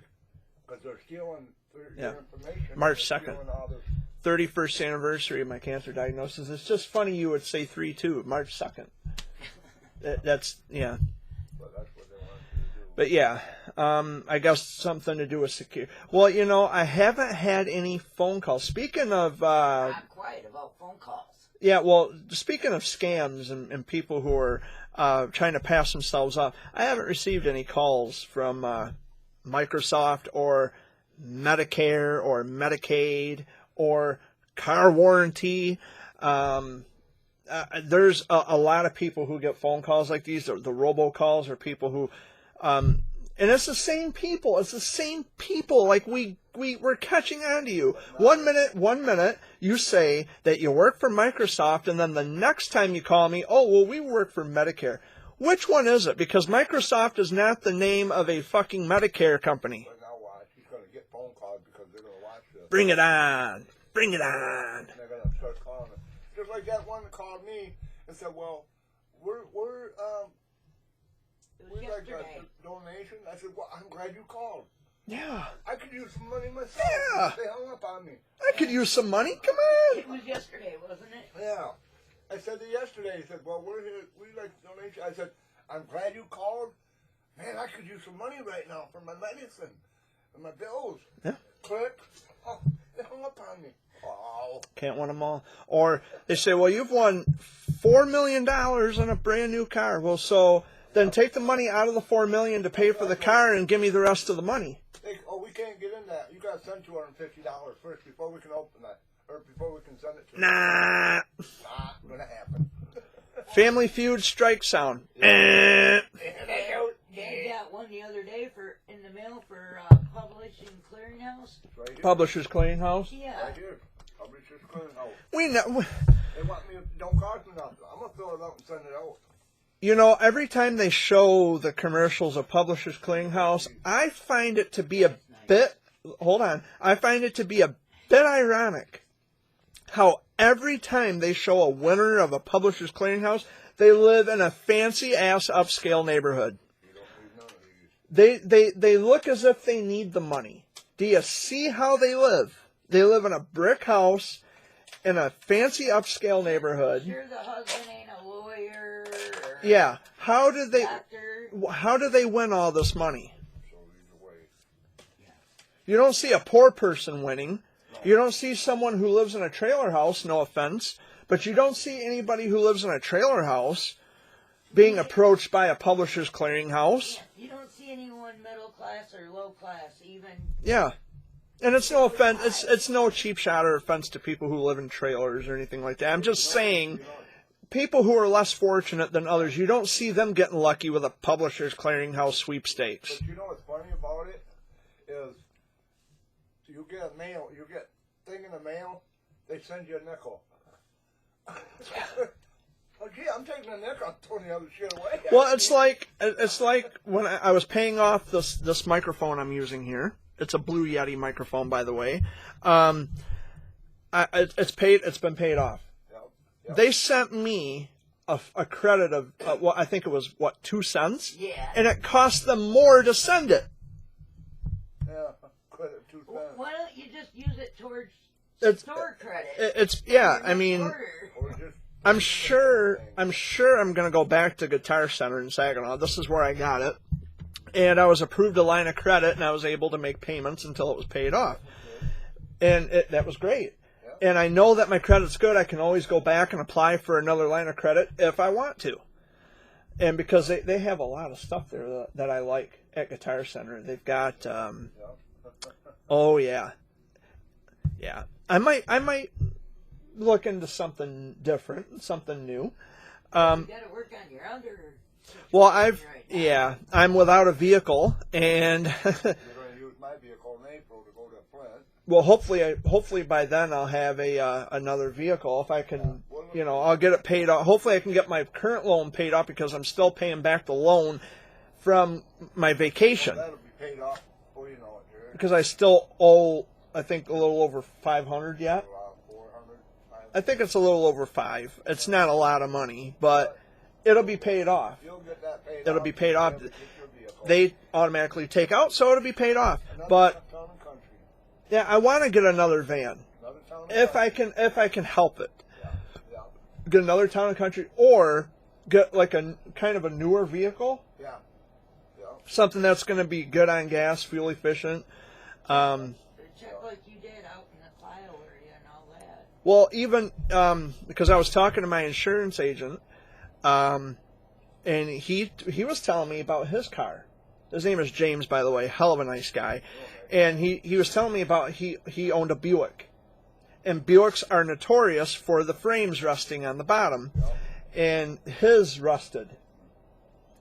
Because they're stealing Yeah. your information. March They're 2nd. stealing all this. 31st anniversary of my cancer diagnosis. It's just funny you would say 3-2, March 2nd. That's, yeah. But that's what they want you to do. But yeah, I guess something to do with security. Well, I haven't had any phone calls. Speaking of, I'm quiet about phone calls. yeah, well, speaking of scams and people who are trying to pass themselves off, I haven't received any calls from Microsoft or Medicare or Medicaid or car warranty. There's a lot of people who get phone calls like these, the robocalls, or people who, and it's the same people. It's the same people. Like we're catching on to you. 1 minute you say that you work for Microsoft, and then the next time you call me, oh well, we work for Medicare. Which one is it? Because Microsoft is not the name of a fucking Medicare company. But now watch. He's going to get phone calls because they're going to watch this. Bring it on. Bring it on. And they're going to start calling it. Just like that one that called me and said, well, we're It was like yesterday. a donation. I said, well, I'm glad you called. Yeah. I could use some money myself. Yeah. They hung up on me. I could use some money. Come It on. was yesterday, wasn't it? Yeah. I said to yesterday, he said, well, we're here. We like donation. I said, I'm glad you called. Man, I could use some money right now for my medicine and my bills. Yeah. Click. Oh, they hung up on me. Oh. Can't win them all. Or they say, well, you've won $4 million on a brand new car. Well, so then take the money out of the $4 million to pay for the car and give me the rest of the money. We can't get in that. You got to send $250 first before we can open that. Or before we can send it to you. Nah. Not gonna happen. Family Feud strike sound. Dad got one the other day in the mail for Publishing Clearinghouse. Right here. Publishers Clearinghouse. Yeah. Right here. Publishers Clearinghouse. We know. They want me, don't cost me nothing. I'm going to fill it out and send it out. Every time they show the commercials of Publishers Clearinghouse, I find it to be a bit. Hold on. I find it to be a bit ironic how every time they show a winner of a Publishers Clearinghouse, they live in a fancy ass upscale neighborhood. You don't need none of these. They look as if they need the money. Do you see how they live? They live in a brick house in a fancy upscale neighborhood. Sure, the husband ain't a lawyer. Or Yeah. How did they win all this money? So either way. You don't see a poor person winning. You don't see someone who lives in a trailer house, no offense, but you don't see anybody who lives in a trailer house being approached by a publisher's clearinghouse. You don't see anyone middle class or low class even. Yeah. And it's no offense, it's no cheap shot or offense to people who live in trailers or anything like that. I'm just saying, people who are less fortunate than others, you don't see them getting lucky with a publisher's clearinghouse sweepstakes. But you know what's funny about it is you get thing in the mail, they send you a nickel. Oh, gee, I'm taking a nickel, I'm throwing the other shit away. Well, it's like when I was paying off this microphone I'm using here. It's a Blue Yeti microphone, by the way. It's been paid off. Yep. They sent me a credit of I think it was 2 cents. Yeah. And it cost them more to send it. Yeah, credit 2 cents. Why don't you just use it towards It's store credit? I mean, Or just I'm sure I'm gonna go back to Guitar Center in Saginaw. This is where I got it. And I was approved a line of credit, and I was able to make payments until it was paid off. And that was great. Yeah. And I know that my credit's good. I can always go back and apply for another line of credit if I want to. And because they have a lot of stuff there that I like at Guitar Center. They've got, oh yeah. Yeah. I might look into something different, something new. You gotta work on your under. Well, I'm without a vehicle, and you're going to use my vehicle in April to go to Flint. well, hopefully by then I'll have another vehicle. If I can, I'll get it paid off. Hopefully I can get my current loan paid off because I'm still paying back the loan from my vacation. That'll be paid off before you know it, Jerry. Because I still owe, I think, a little over $500 yet. Around 400, I think it's a little over $500. It's not a lot of money, but it'll be paid off. You'll get that paid It'll off. be paid off. You'll get your vehicle. They automatically take out, so it'll be paid off. Another But town and country. yeah, I want to get another van Another town and if country. I can help it. Yeah. Get another town and country, or get like a kind of a newer vehicle, Yeah. Yeah. something that's going to be good on gas, fuel efficient. Check like you did out in the Clio area and all that. Well, even because I was talking to my insurance agent, and he was telling me about his car. His name is James, by the way, hell of a nice guy. And he was telling me about he owned a Buick. And Buicks are notorious for the frames rusting on the bottom. And his rusted.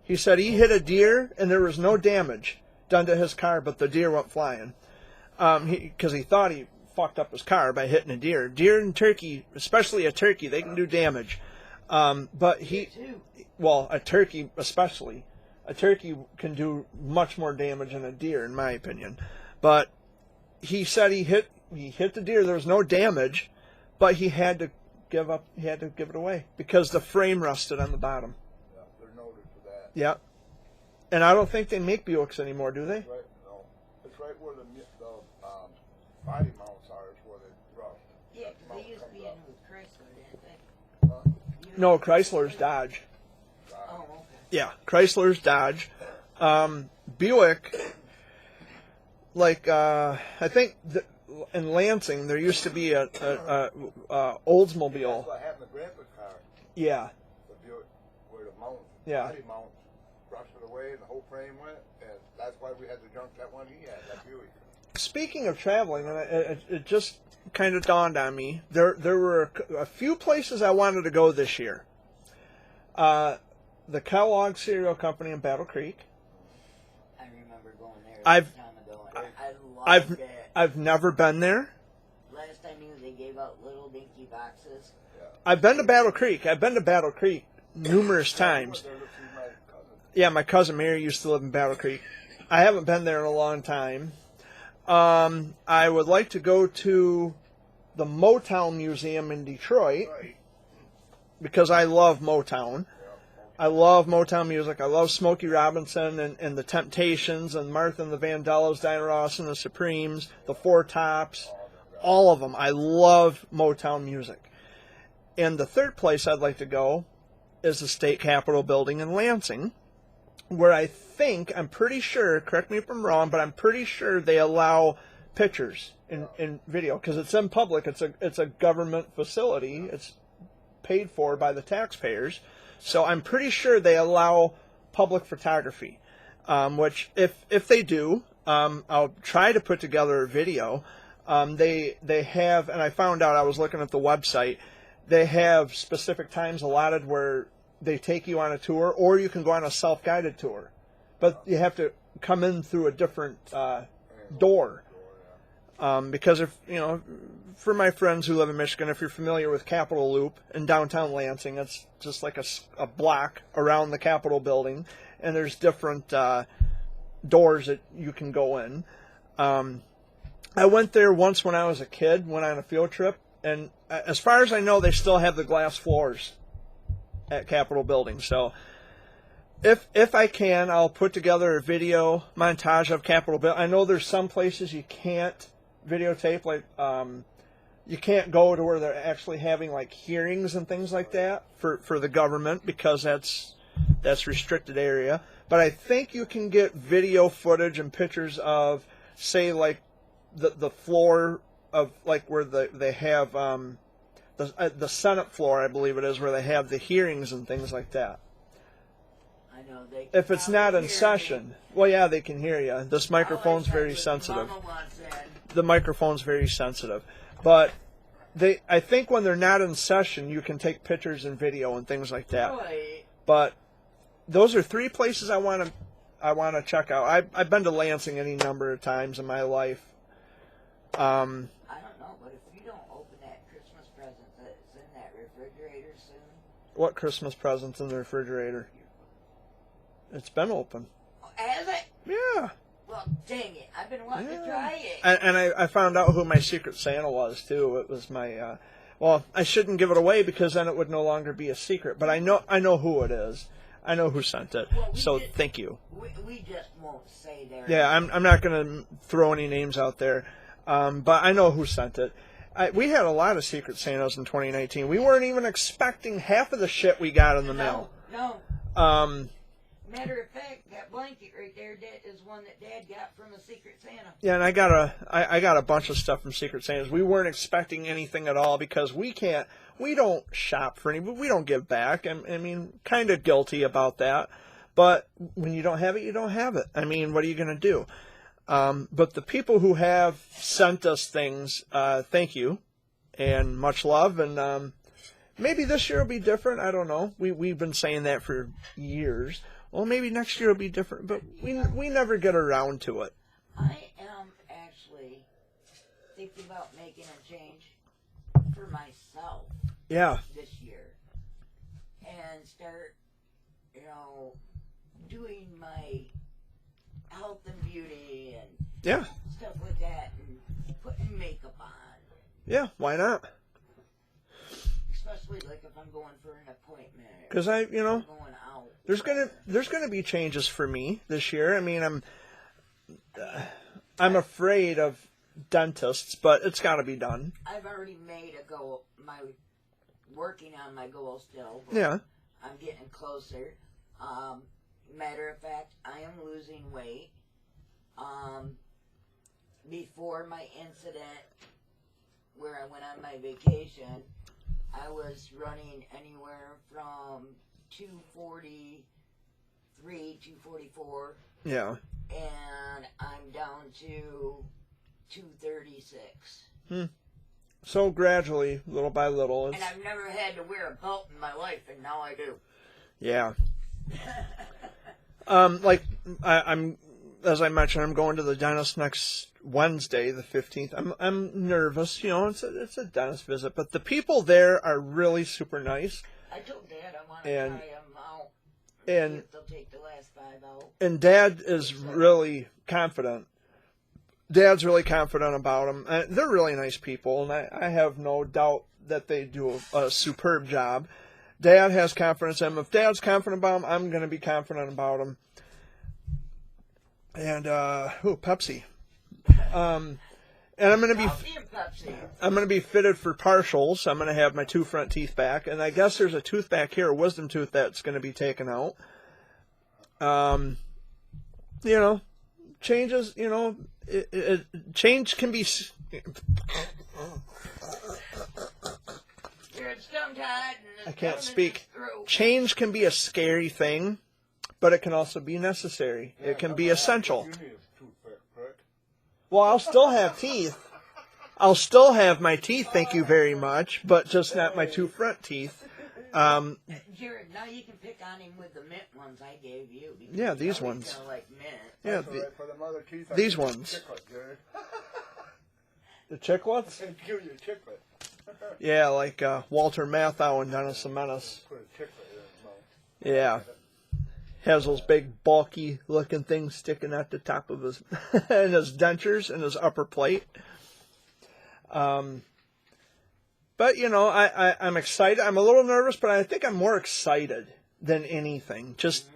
He said he hit a deer and there was no damage done to his car, but the deer went flying. Because he thought he fucked up his car by hitting a deer. Deer and turkey, especially a turkey, they can do damage. But a turkey especially. A turkey can do much more damage than a deer, in my opinion. But he said he hit the deer. There was no damage, but he had to give up. He had to give it away because the frame rusted on the bottom. Yeah, they're noted for that. Yeah. And I don't think they make Buicks anymore, do they? Right, no. It's right where the body mounts are. It's where they rust. Yeah, 'cause they used to be in with Chrysler, didn't they? No, Chrysler's Dodge. Oh, okay. Yeah, Chrysler's Dodge. Buick, like, I think in Lansing, there used to be a Oldsmobile. That's what happened to Grandpa's car. Yeah, The Buick, where the mount, Yeah. body mount rusted away and the whole frame went. And that's why we had to junk that one he had, that Buick. Speaking of traveling, and it just kind of dawned on me, there were a few places I wanted to go this year. The Kellogg Cereal Company in Battle Creek. I remember going there I've- a long time ago. I loved it. I've never been there. Last I knew, they gave out little dinky boxes. I've been to Battle Creek. I've been to Battle Creek numerous times. There to see my cousin. Yeah, my cousin Mary used to live in Battle Creek. I haven't been there in a long time. I would like to go to the Motown Museum in Detroit Right. because I love Motown. I love Motown music. I love Smokey Robinson and the Temptations and Martha and the Vandellas, Diana Ross and the Supremes, the Four Tops, all of them. I love Motown music. And the third place I'd like to go is the State Capitol building in Lansing, where I'm pretty sure, correct me if I'm wrong, but I'm pretty sure they allow pictures in video because it's in public. It's a government facility. It's paid for by the taxpayers. So I'm pretty sure they allow public photography, which if they do, I'll try to put together a video. They have, and I found out, I was looking at the website, they have specific times allotted where they take you on a tour, or you can go on a self-guided tour. But you have to come in through a different door. Because for my friends who live in Michigan, if you're familiar with Capitol Loop in downtown Lansing, it's just like a block around the Capitol building, and there's different doors that you can go in. I went there once when I was a kid, went on a field trip, and as far as I know, they still have the glass floors at Capitol building. So if I can, I'll put together a video montage of Capitol building. I know there's some places you can't videotape, like you can't go to where they're actually having like hearings and things like that for the government, because that's restricted area. But I think you can get video footage and pictures of, say, like the floor of like where they have the Senate floor, I believe it is, where they have the hearings and things like that. I know they. If it's not in hear session, me. well, yeah, they can hear you. This All I microphone's said very was sensitive. Mama once said, The microphone's very sensitive, but I think when they're not in session, you can take pictures and video and things like that. "Boy, But those are three places I want to check out. I've been to Lansing any number of times in my life. I don't know, but if you don't open that Christmas present that's in that refrigerator soon, What Christmas present's in the refrigerator? It's been open. has it? Yeah. Well, dang it! I've been wanting Yeah. to try it. And I found out who my Secret Santa was, too. It was my, well, I shouldn't give it away because then it would no longer be a secret. But I know who it is. I know who sent it. Well, So thank you. We just won't say their. Yeah, I'm not going to throw any names out there. But I know who sent it. We had a lot of Secret Santas in 2019. We weren't even expecting half of the shit we got in the mail. No. Matter of fact, that blanket right there, that is one that Dad got from a Secret Santa. Yeah, and I got a bunch of stuff from Secret Santas. We weren't expecting anything at all because we don't shop for any, we don't give back. I mean, kind of guilty about that. But when you don't have it, you don't have it. I mean, what are you going to do? But the people who have sent us things, thank you and much love. And maybe this year will be different. I don't know. We've been saying that for years. Well, maybe next year will be different, but we never get around to it. I am actually thinking about making a change for myself. Yeah. This year. And start, doing my health and beauty and Yeah. stuff like that and putting makeup on. Yeah, why not? Especially like if I'm going for an appointment. Because I'm going out. there's gonna be changes for me this year. I mean, I'm afraid of dentists, but it's got to be done. I've already made a goal. Working on my goal still. Yeah. I'm getting closer. Matter of fact, I am losing weight. Before my incident, where I went on my vacation, I was running anywhere from 243, 244. Yeah. And I'm down to 236. So gradually, little by little. And I've never had to wear a belt in my life, and now I do. Yeah. I'm as I mentioned, I'm going to the dentist next Wednesday, the 15th. I'm nervous, it's a dentist visit, but the people there are really super nice. I told Dad I want to And- try them out. and- See if they'll take the last 5 out. And Dad is really confident. Dad's really confident about them. They're really nice people, and I have no doubt that they do a superb job. Dad has confidence in them. If Dad's confident about them, I'm going to be confident about them. And, Pepsi. And I'm gonna be Coffee and Pepsi. I'm gonna be fitted for partials. I'm gonna have my 2 front teeth back, and I guess there's a tooth back here, a wisdom tooth that's gonna be taken out. You know, changes. You know, change can be. I can't speak. Change can be a scary thing, but it can also be necessary. It can be essential. You need a toothpick, prick. Well, I'll still have teeth. I'll still have my teeth, thank you very much, but just not my 2 front teeth. Jared, now you can pick on him with the mint ones I gave you. because Yeah, you these know he's ones. gonna like mint. Yeah, That's all right, for them other teeth, I these give you a ones. chiclet, Jared. the chiclets? I'd give you a chiclet. Yeah, like Walter Matthau and Dennis the Menace. Put a chiclet in his mouth. Yeah. Has those big, bulky looking things sticking at the top of his, and his dentures and his upper plate. But, you know, I'm excited. I'm a little nervous, but I think I'm more excited than anything. Just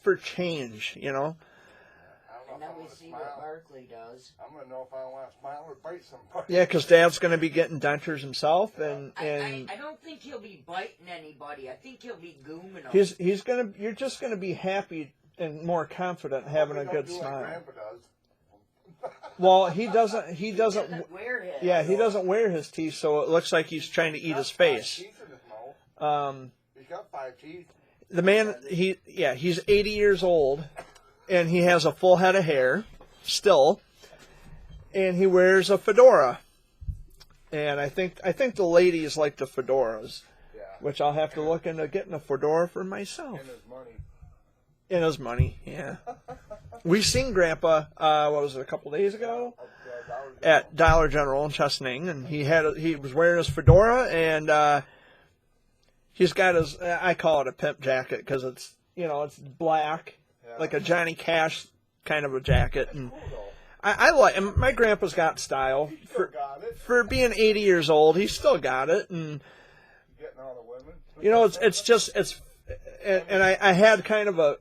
for change, you know. And now we see what Barkley does. I'm gonna know if I want to smile or bite somebody. Yeah, because Dad's going to be getting dentures himself, and I don't think he'll be biting anybody. I think he'll be gooming them. he's gonna. You're just going to be happy and more confident having a good Don't do like smile. Grandpa does. Well, he doesn't. He doesn't. wear his. Yeah, he doesn't wear his teeth, so it looks like he's trying to eat his face. He's got 5 teeth in his mouth. He's got 5 teeth. The man, he's 80 years old, and he has a full head of hair, still, and he wears a fedora. And I think the ladies like the fedoras, Yeah. which I'll have to look into getting a fedora for myself. And his money. In his money, yeah. We seen Grandpa, what was it, a couple days ago? At Dollar General in Chesaning, and he was wearing his fedora, and he's got his, I call it a pimp jacket because it's black, like a Johnny Cash kind of a jacket, and Cool though. I like him. My grandpa's got style. He still got it. For being 80 years old, he's still got it, and Getting all the women. you know, and I had kind of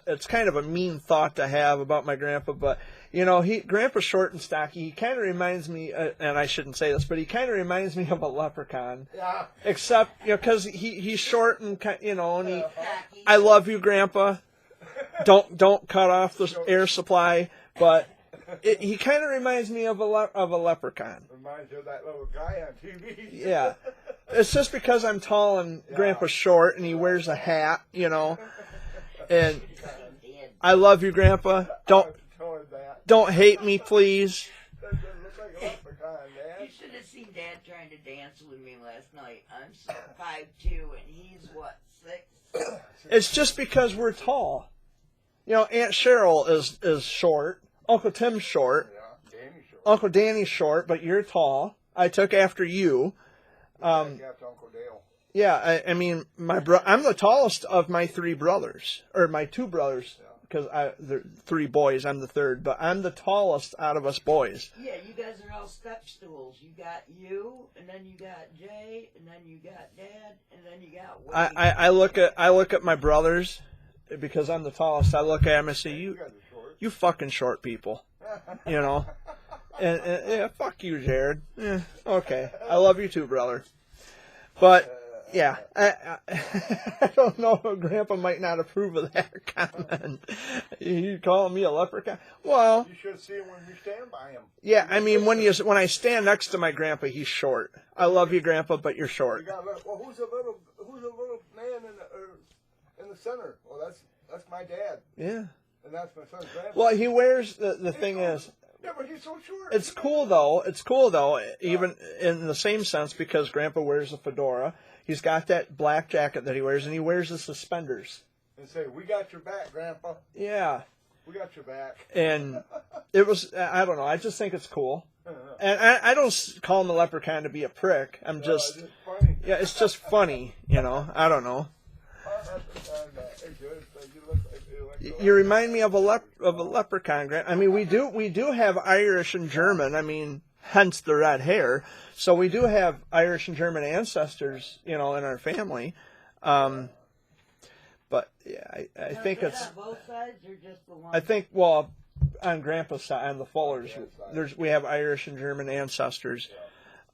it's kind of a mean thought to have about my grandpa, but you know, Grandpa's short and stocky. He kind of reminds me, and I shouldn't say this, but he kind of reminds me of a leprechaun. Yeah. Except, you know, because he's short and you know, and Khaki. I love you, Grandpa. Don't cut off the air supply, but he kind of reminds me of a leprechaun. Reminds you of that little guy on TV. Yeah. It's just because I'm tall and Grandpa's short and he wears a hat, you know. And I love you, Grandpa. Don't hate me, please. That doesn't look like a leprechaun, You Dad. should have seen Dad trying to dance with me last night. I'm 5'2", and he's what, 6? It's just because we're tall. You know, Aunt Cheryl is short. Uncle Tim's short. Yeah, Danny short. Uncle Danny's short, but you're tall. I took after you. Got Uncle Dale. Yeah, I mean, I'm the tallest of my 3 brothers, or my 2 brothers, because they're 3 boys. I'm the third, but I'm the tallest out of us boys. Yeah, you guys are all step stools. You got you, and then you got Jay, and then you got Dad, and then you got Wade. I look at my brothers because I'm the tallest. I look at them and say, You guys are short. you fucking short people, you know. And yeah, fuck you, Jared. Yeah, okay, I love you too, brother. But yeah, I don't know. Grandpa might not approve of that comment. You calling me a leprechaun? Well, You should see him when you stand by him. yeah. I mean, when I stand next to my grandpa, he's short. I love you, Grandpa, but you're You short. got well, who's the little man in the center? Well, that's my dad, Yeah. and that's my son's grandpa. Well, he wears the thing is. Yeah, but he's so short. It's cool though, even in the same sense, because Grandpa wears a fedora. He's got that black jacket that he wears, and he wears the suspenders. And say, we got your back, Grandpa. Yeah. We got your back. And it was, I don't know, I just think it's cool. And I don't call him a leprechaun to be a prick. I'm just, It's funny. yeah, it's just funny, you know. I don't know. You remind me of a leprechaun. I mean, we do have Irish and German. I mean, hence the red hair. So we do have Irish and German ancestors, you know, in our family. But yeah, I think Is it's. that both sides or just the one? I think, well, on Grandpa's side, on the Fullers, Dad's side. we have Irish and German ancestors.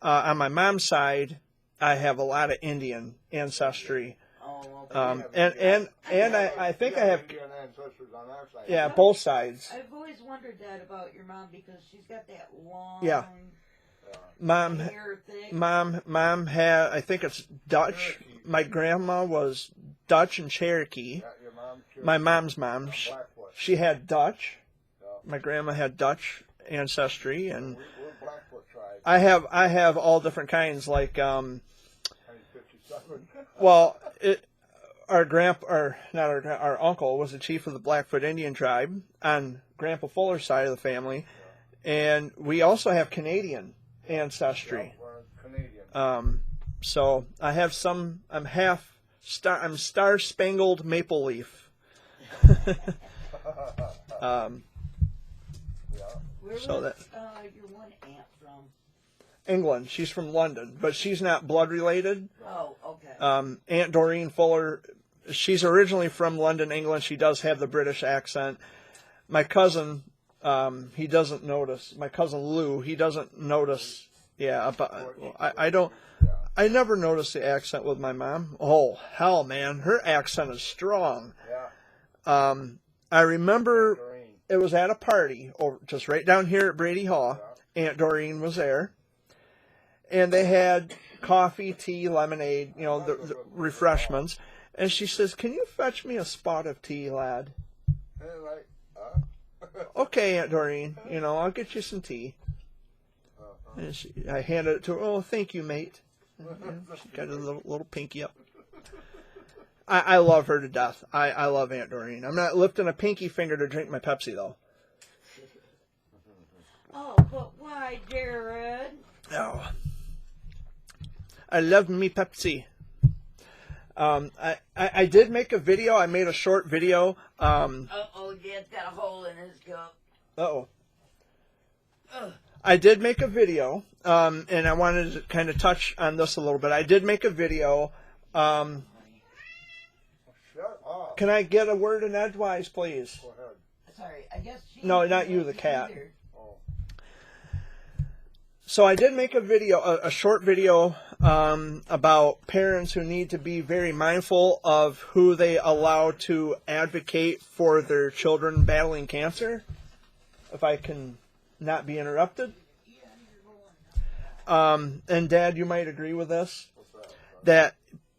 On my mom's side, I have a lot of Indian ancestry. Oh, And I think I have, Indian ancestors on our side. yeah, both sides. I've always wondered that about your mom because she's got that long Yeah. Mom, hair thing. mom had, I think it's Dutch. My grandma was Dutch and Cherokee. Yeah, your mom, too. My mom's mom, Blackfoot. she had Dutch. Yeah. My grandma had Dutch ancestry, and We're Blackfoot tribe. I have all different kinds. Like 1957. well, our uncle was the chief of the Blackfoot Indian tribe on Grandpa Fuller's side of the family, and we also have Canadian ancestry. Yeah, we're Canadian. So I have some. I'm Star Spangled Maple Leaf. Yeah. Where so was your one aunt from? England. She's from London, but she's not blood related. Oh, okay. Aunt Doreen Fuller, she's originally from London, England. She does have the British accent. My cousin, he doesn't notice. My cousin Lou, he doesn't notice. Yeah, I don't. I never noticed the accent with my mom. Oh hell, man, her accent is strong. Yeah. I remember Doreen. it was at a party, just right down here at Brady Hall. Aunt Doreen was there, and they had coffee, tea, lemonade, the refreshments. And she says, "Can you fetch me a spot of tea, lad?" And like, Okay, Aunt Doreen, I'll get you some tea. And I handed it to her. Oh, thank you, mate. She got a little pinky up. I love her to death. I love Aunt Doreen. I'm not lifting a pinky finger to drink my Pepsi, though. Oh, but why, Jared? Oh. I love me Pepsi. I did make a video. I made a short video. Uh-oh, Dad's got a hole in his cup. Uh-oh. I did make a video, and I wanted to kind of touch on this a little bit. I did make a video. shut up. Can I get a word in edgewise, please? Go ahead. Sorry, I guess she... No, not you, the cat. either. Oh. So I did make a video, a short video, about parents who need to be very mindful of who they allow to advocate for their children battling cancer. If I can not be interrupted. And Dad, you might agree with this, What's that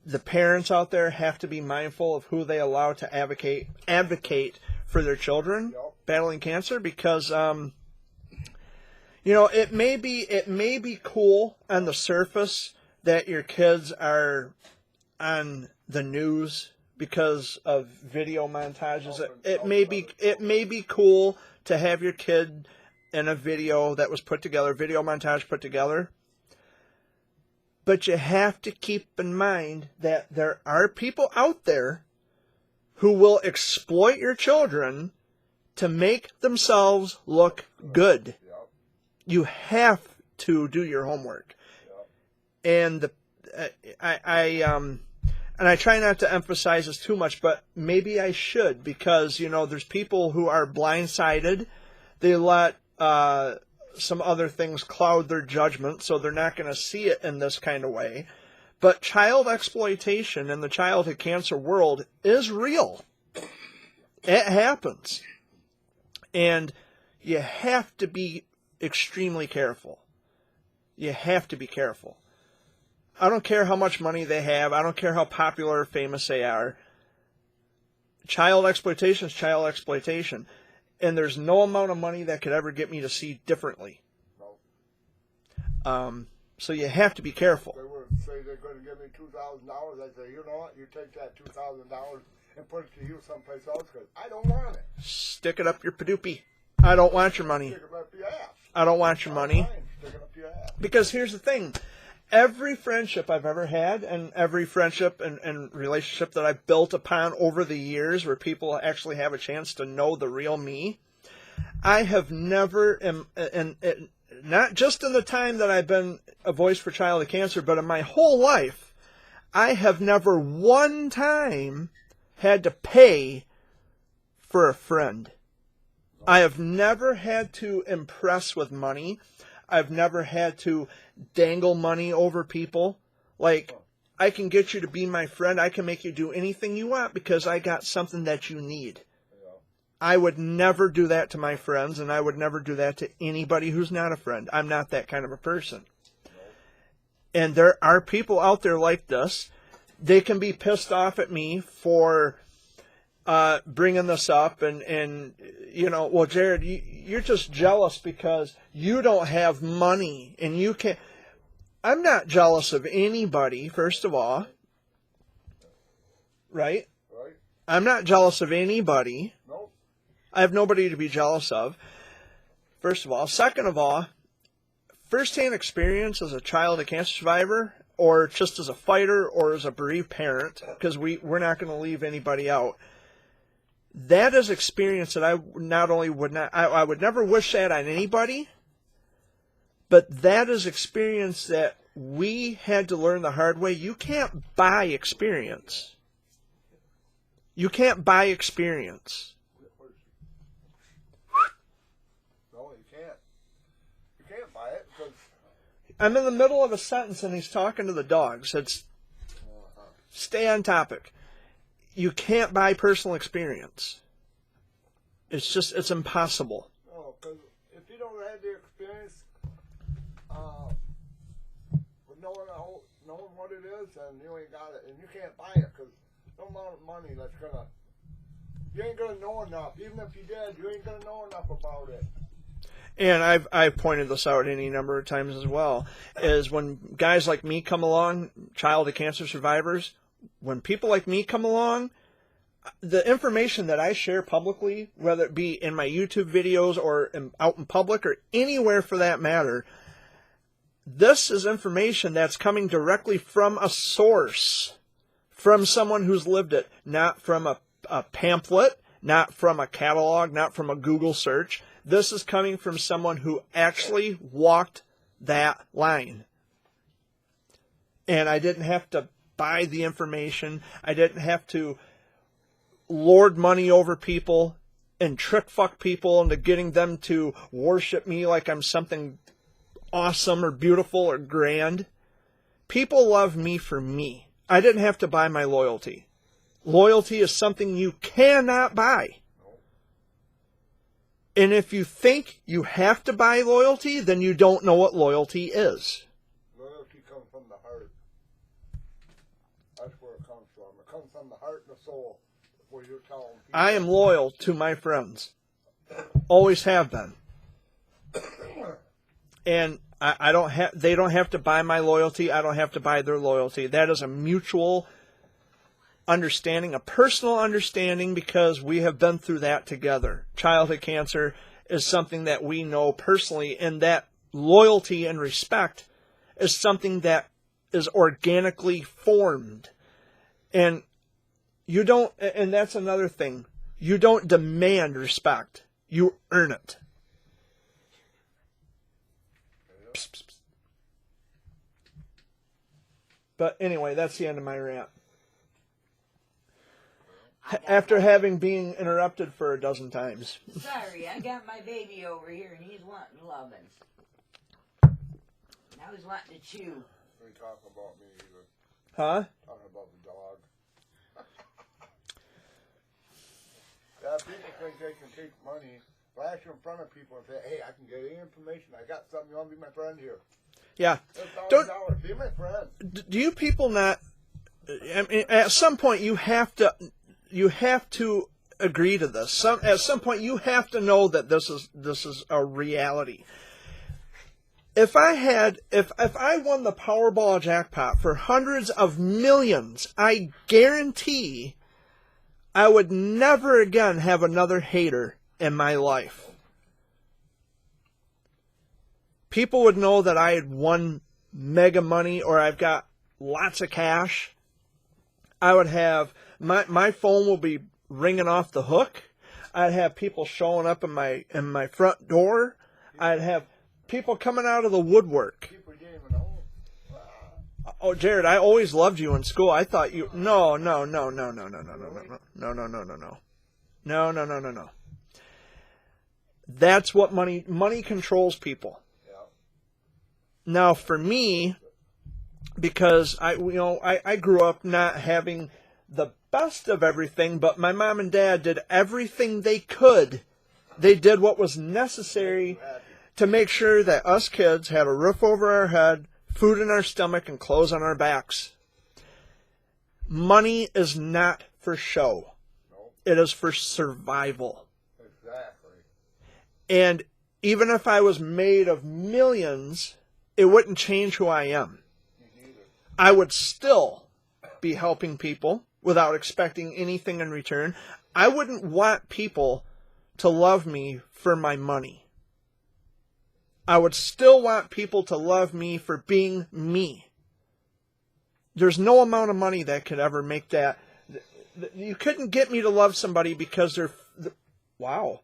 the parents out there have to be mindful of who they allow to advocate for their children Yep. battling cancer, because it may be cool on the surface that your kids are on the news because of video montages. It may be cool to have your kid in a video that was put together, video montage put together. But you have to keep in mind that there are people out there who will exploit your children to make themselves look good. Yep. You have to do your homework. Yep. And I try not to emphasize this too much, but maybe I should, because there's people who are blindsided. They let some other things cloud their judgment, so they're not going to see it in this kind of way. But child exploitation in the childhood cancer world is real. It happens. And you have to be extremely careful. You have to be careful. I don't care how much money they have. I don't care how popular or famous they are. Child exploitation is child exploitation. And there's no amount of money that could ever get me to see differently. No. So you have to be careful. They would say they're going to give me $2,000. I say, you know what? You take that $2,000 and put it to use someplace else because I don't want it. Stick it up your padoopy. I don't want your money. Stick it up your ass. I don't want your money. Fine, stick it up your ass. Because here's the thing. Every friendship I've ever had, and every friendship and relationship that I've built upon over the years where people actually have a chance to know the real me, I have never, and not just in the time that I've been a voice for childhood cancer, but in my whole life, I have never one time had to pay for a friend. I have never had to impress with money. I've never had to dangle money over people. Like, I can get you to be my friend. I can make you do anything you want because I got something that you need. I would never do that to my friends, and I would never do that to anybody who's not a friend. I'm not that kind of a person. And there are people out there like this. They can be pissed off at me for bringing this up and you know, well, Jared, you're just jealous because you don't have money and you can't. I'm not jealous of anybody, first of all. Right? Right? I'm not jealous of anybody. Nope. I have nobody to be jealous of, first of all. Second of all, first-hand experience as a child of cancer survivor, or just as a fighter, or as a bereaved parent, because we're not going to leave anybody out. That is experience that I not only would not, I would never wish that on anybody, but that is experience that we had to learn the hard way. You can't buy experience. You can't buy experience. No, you can't. You can't buy it because I'm in the middle of a sentence and he's talking to the dogs. Stay on topic. You can't buy personal experience. It's impossible. no, because if you don't have the experience with knowing what it is, then you ain't got it, and you can't buy it because no amount of money that's gonna. You ain't gonna know enough. Even if you did, you ain't gonna know enough about it. And I've pointed this out any number of times as well, is when guys like me come along, child of cancer survivors, when people like me come along, the information that I share publicly, whether it be in my YouTube videos or out in public or anywhere for that matter, this is information that's coming directly from a source, from someone who's lived it, not from a pamphlet, not from a catalog, not from a Google search. This is coming from someone who actually walked that line. And I didn't have to buy the information. I didn't have to lord money over people and trick fuck people into getting them to worship me like I'm something awesome or beautiful or grand. People love me for me. I didn't have to buy my loyalty. Loyalty is something you cannot buy. And if you think you have to buy loyalty, then you don't know what loyalty is. Loyalty comes from the heart. That's where it comes from. It comes from the heart and the soul. Where you're telling people. I am loyal to my friends. Always have been. And I don't have. They don't have to buy my loyalty. I don't have to buy their loyalty. That is a mutual understanding, a personal understanding, because we have been through that together. Childhood cancer is something that we know personally, and that loyalty and respect is something that is organically formed. And you don't, and that's another thing, you don't demand respect, you earn it. Psst, psst, psst. But anyway, that's the end of my rant. After having been interrupted for a dozen times. Sorry, I got my baby over here and he's wanting loving. Now he's wanting to chew. You ain't talking about me either. Huh? Talking about the dog. Yeah, people think they can take money, flash in front of people and say, hey, I can get any information. I got something. You want to be my friend here? Yeah. $1,000. Be my friend. Do you people not, I mean, at some point you have to agree to this. At some point you have to know that this is a reality. If I won the Powerball jackpot for hundreds of millions, I guarantee I would never again have another hater in my life. People would know that I had won mega money, or I've got lots of cash. I would have, my phone will be ringing off the hook. I'd have people showing up in my front door. I'd have people coming out of the woodwork. People didn't even know. Oh, Jared, I always loved you in school. I thought you, no. That's what money controls people. Yeah. Now, for me, because I grew up not having the best of everything, but my mom and dad did everything they could. They did what was necessary to make sure that us kids had a roof over our head, food in our stomach, and clothes on our backs. Money is not for show. No. It is for survival. Exactly. And even if I was made of millions, it wouldn't change who I am. Me neither. I would still be helping people without expecting anything in return. I wouldn't want people to love me for my money. I would still want people to love me for being me. There's no amount of money that could ever make that. You couldn't get me to love somebody because they're... Wow.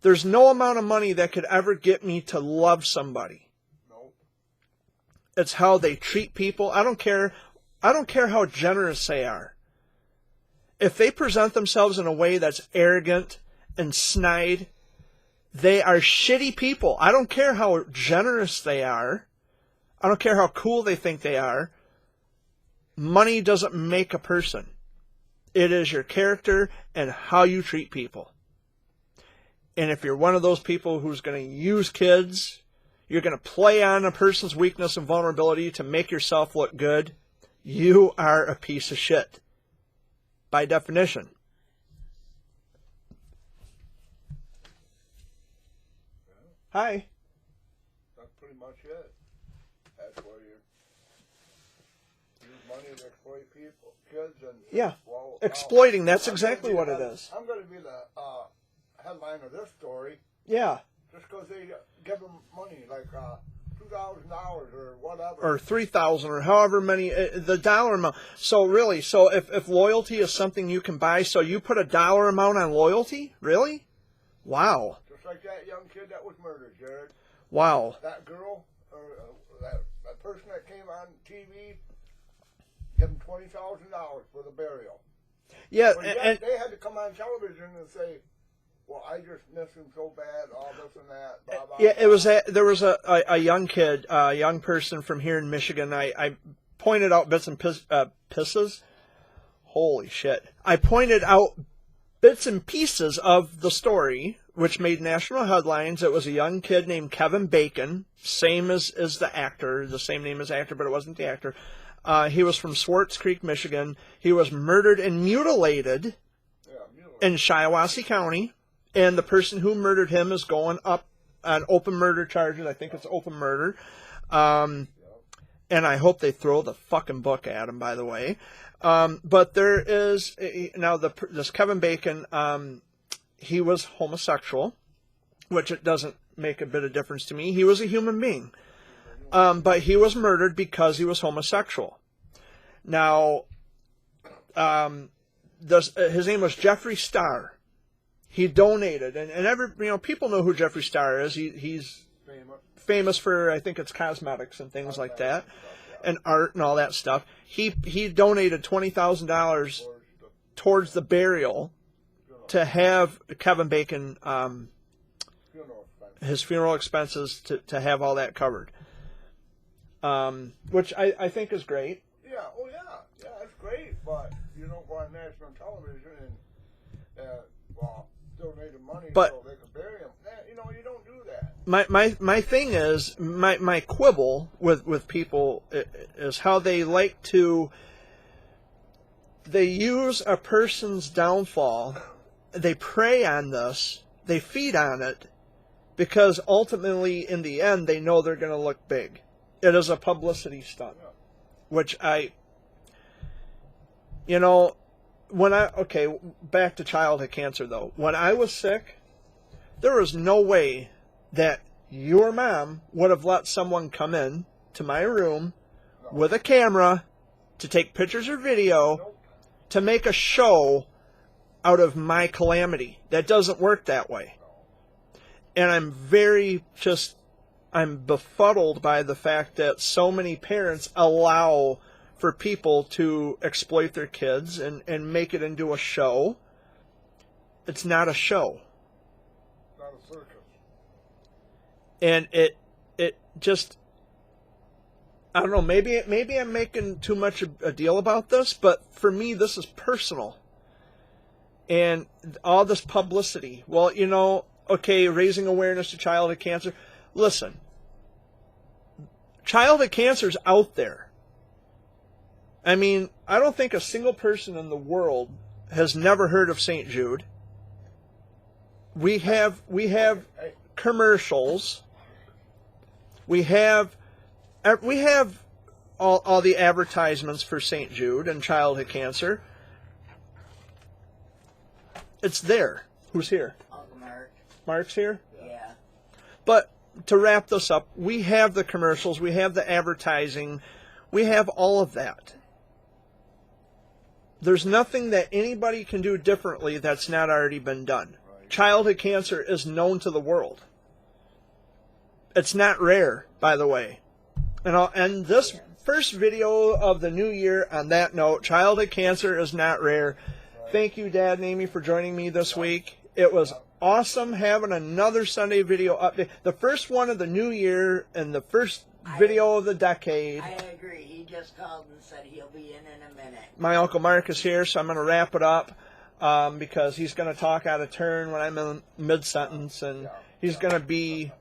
There's no amount of money that could ever get me to love somebody. Nope. It's how they treat people. I don't care how generous they are. If they present themselves in a way that's arrogant and snide, they are shitty people. I don't care how generous they are. I don't care how cool they think they are. Money doesn't make a person. It is your character and how you treat people. And if you're one of those people who's going to use kids, you're going to play on a person's weakness and vulnerability to make yourself look good, you are a piece of shit. By definition. Hi. That's pretty much it. That's where you use money to exploit people, kids, and Yeah. well, Exploiting, that's I'm exactly gonna be what it the- is. I'm going to be the headline of this story Yeah. just because they give them money, like $2,000 or whatever. Or 3,000 or however many, the dollar amount. So really, if loyalty is something you can buy, so you put a dollar amount on loyalty? Really? Wow. Just like that young kid that was murdered, Jared. Wow. That girl, or that person that came on TV, give him $20,000 for the burial. Yeah, But yet and they had to come on television and say, well, I just miss him so bad, all this and that, blah, blah, yeah, blah. there was a young kid, a young person from here in Michigan. I pointed out bits and pieces. Holy shit. I pointed out bits and pieces of the story, which made national headlines. It was a young kid named Kevin Bacon, same as the actor, the same name as actor, but it wasn't the actor. He was from Swartz Creek, Michigan. He was murdered and mutilated in Shiawassee County. And the person who murdered him is going up on open murder charges. I think it's open murder. And I hope they throw the fucking book at him, by the way. But there is, now this Kevin Bacon, he was homosexual, which it doesn't make a bit of difference to me. He was a human being. But he was murdered because he was homosexual. Now, his name was Jeffree Star. He donated, and people know who Jeffree Star is. He's famous for, I think it's cosmetics and things like that, and art and all that stuff. He donated $20,000 towards the burial to have Kevin Bacon, his funeral expenses to have all that covered, which I think is great. Yeah, oh yeah, it's great, but you don't go on national television and donated money so they can bury him. You don't do that. My thing is, my quibble with people is how they like to, they use a person's downfall, they prey on this, they feed on it, because ultimately, in the end, they know they're going to look big. It is a publicity stunt, which back to childhood cancer though. When I was sick, there was no way that your mom would have let someone come in to my room with a camera to take pictures or video to make a show out of my calamity. That doesn't work that way. And I'm befuddled by the fact that so many parents allow for people to exploit their kids and make it into a show. It's not a show. Not a circus. and it just, I don't know, maybe I'm making too much a deal about this, but for me this is personal. And all this publicity, well, you know, okay, raising awareness to childhood cancer. Listen, childhood cancer is out there. I mean, I don't think a single person in the world has never heard of St. Jude. We have commercials. We have all the advertisements for St. Jude and childhood cancer. It's there. Who's here? Uncle Mark. Mark's here? Yeah. But to wrap this up, we have the commercials, we have the advertising, we have all of that. There's nothing that anybody can do differently that's not already been done. Childhood cancer is known to the world. It's not rare, by the way. And I'll end this first video of the new year on that note. Childhood cancer is not rare. Thank you, Dad and Amy, for joining me this week. It was awesome having another Sunday video update. The first one of the new year and the first video of the decade. I agree. He just called and said he'll be in a minute. My Uncle Mark is here, so I'm going to wrap it up because he's going to talk out of turn when I'm in mid-sentence, and he's going to be...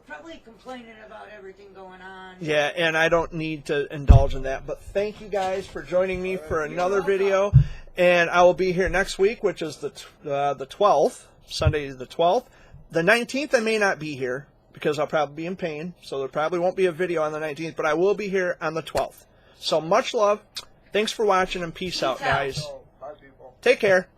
Probably complaining about everything going on. Yeah, and I don't need to indulge in that. But thank you guys for joining me for another video. And I will be here next week, which is the 12th, Sunday the 12th. The 19th I may not be here because I'll probably be in pain. So there probably won't be a video on the 19th, but I will be here on the 12th. So much love. Thanks for watching and peace out, guys. Bye, people. Take care.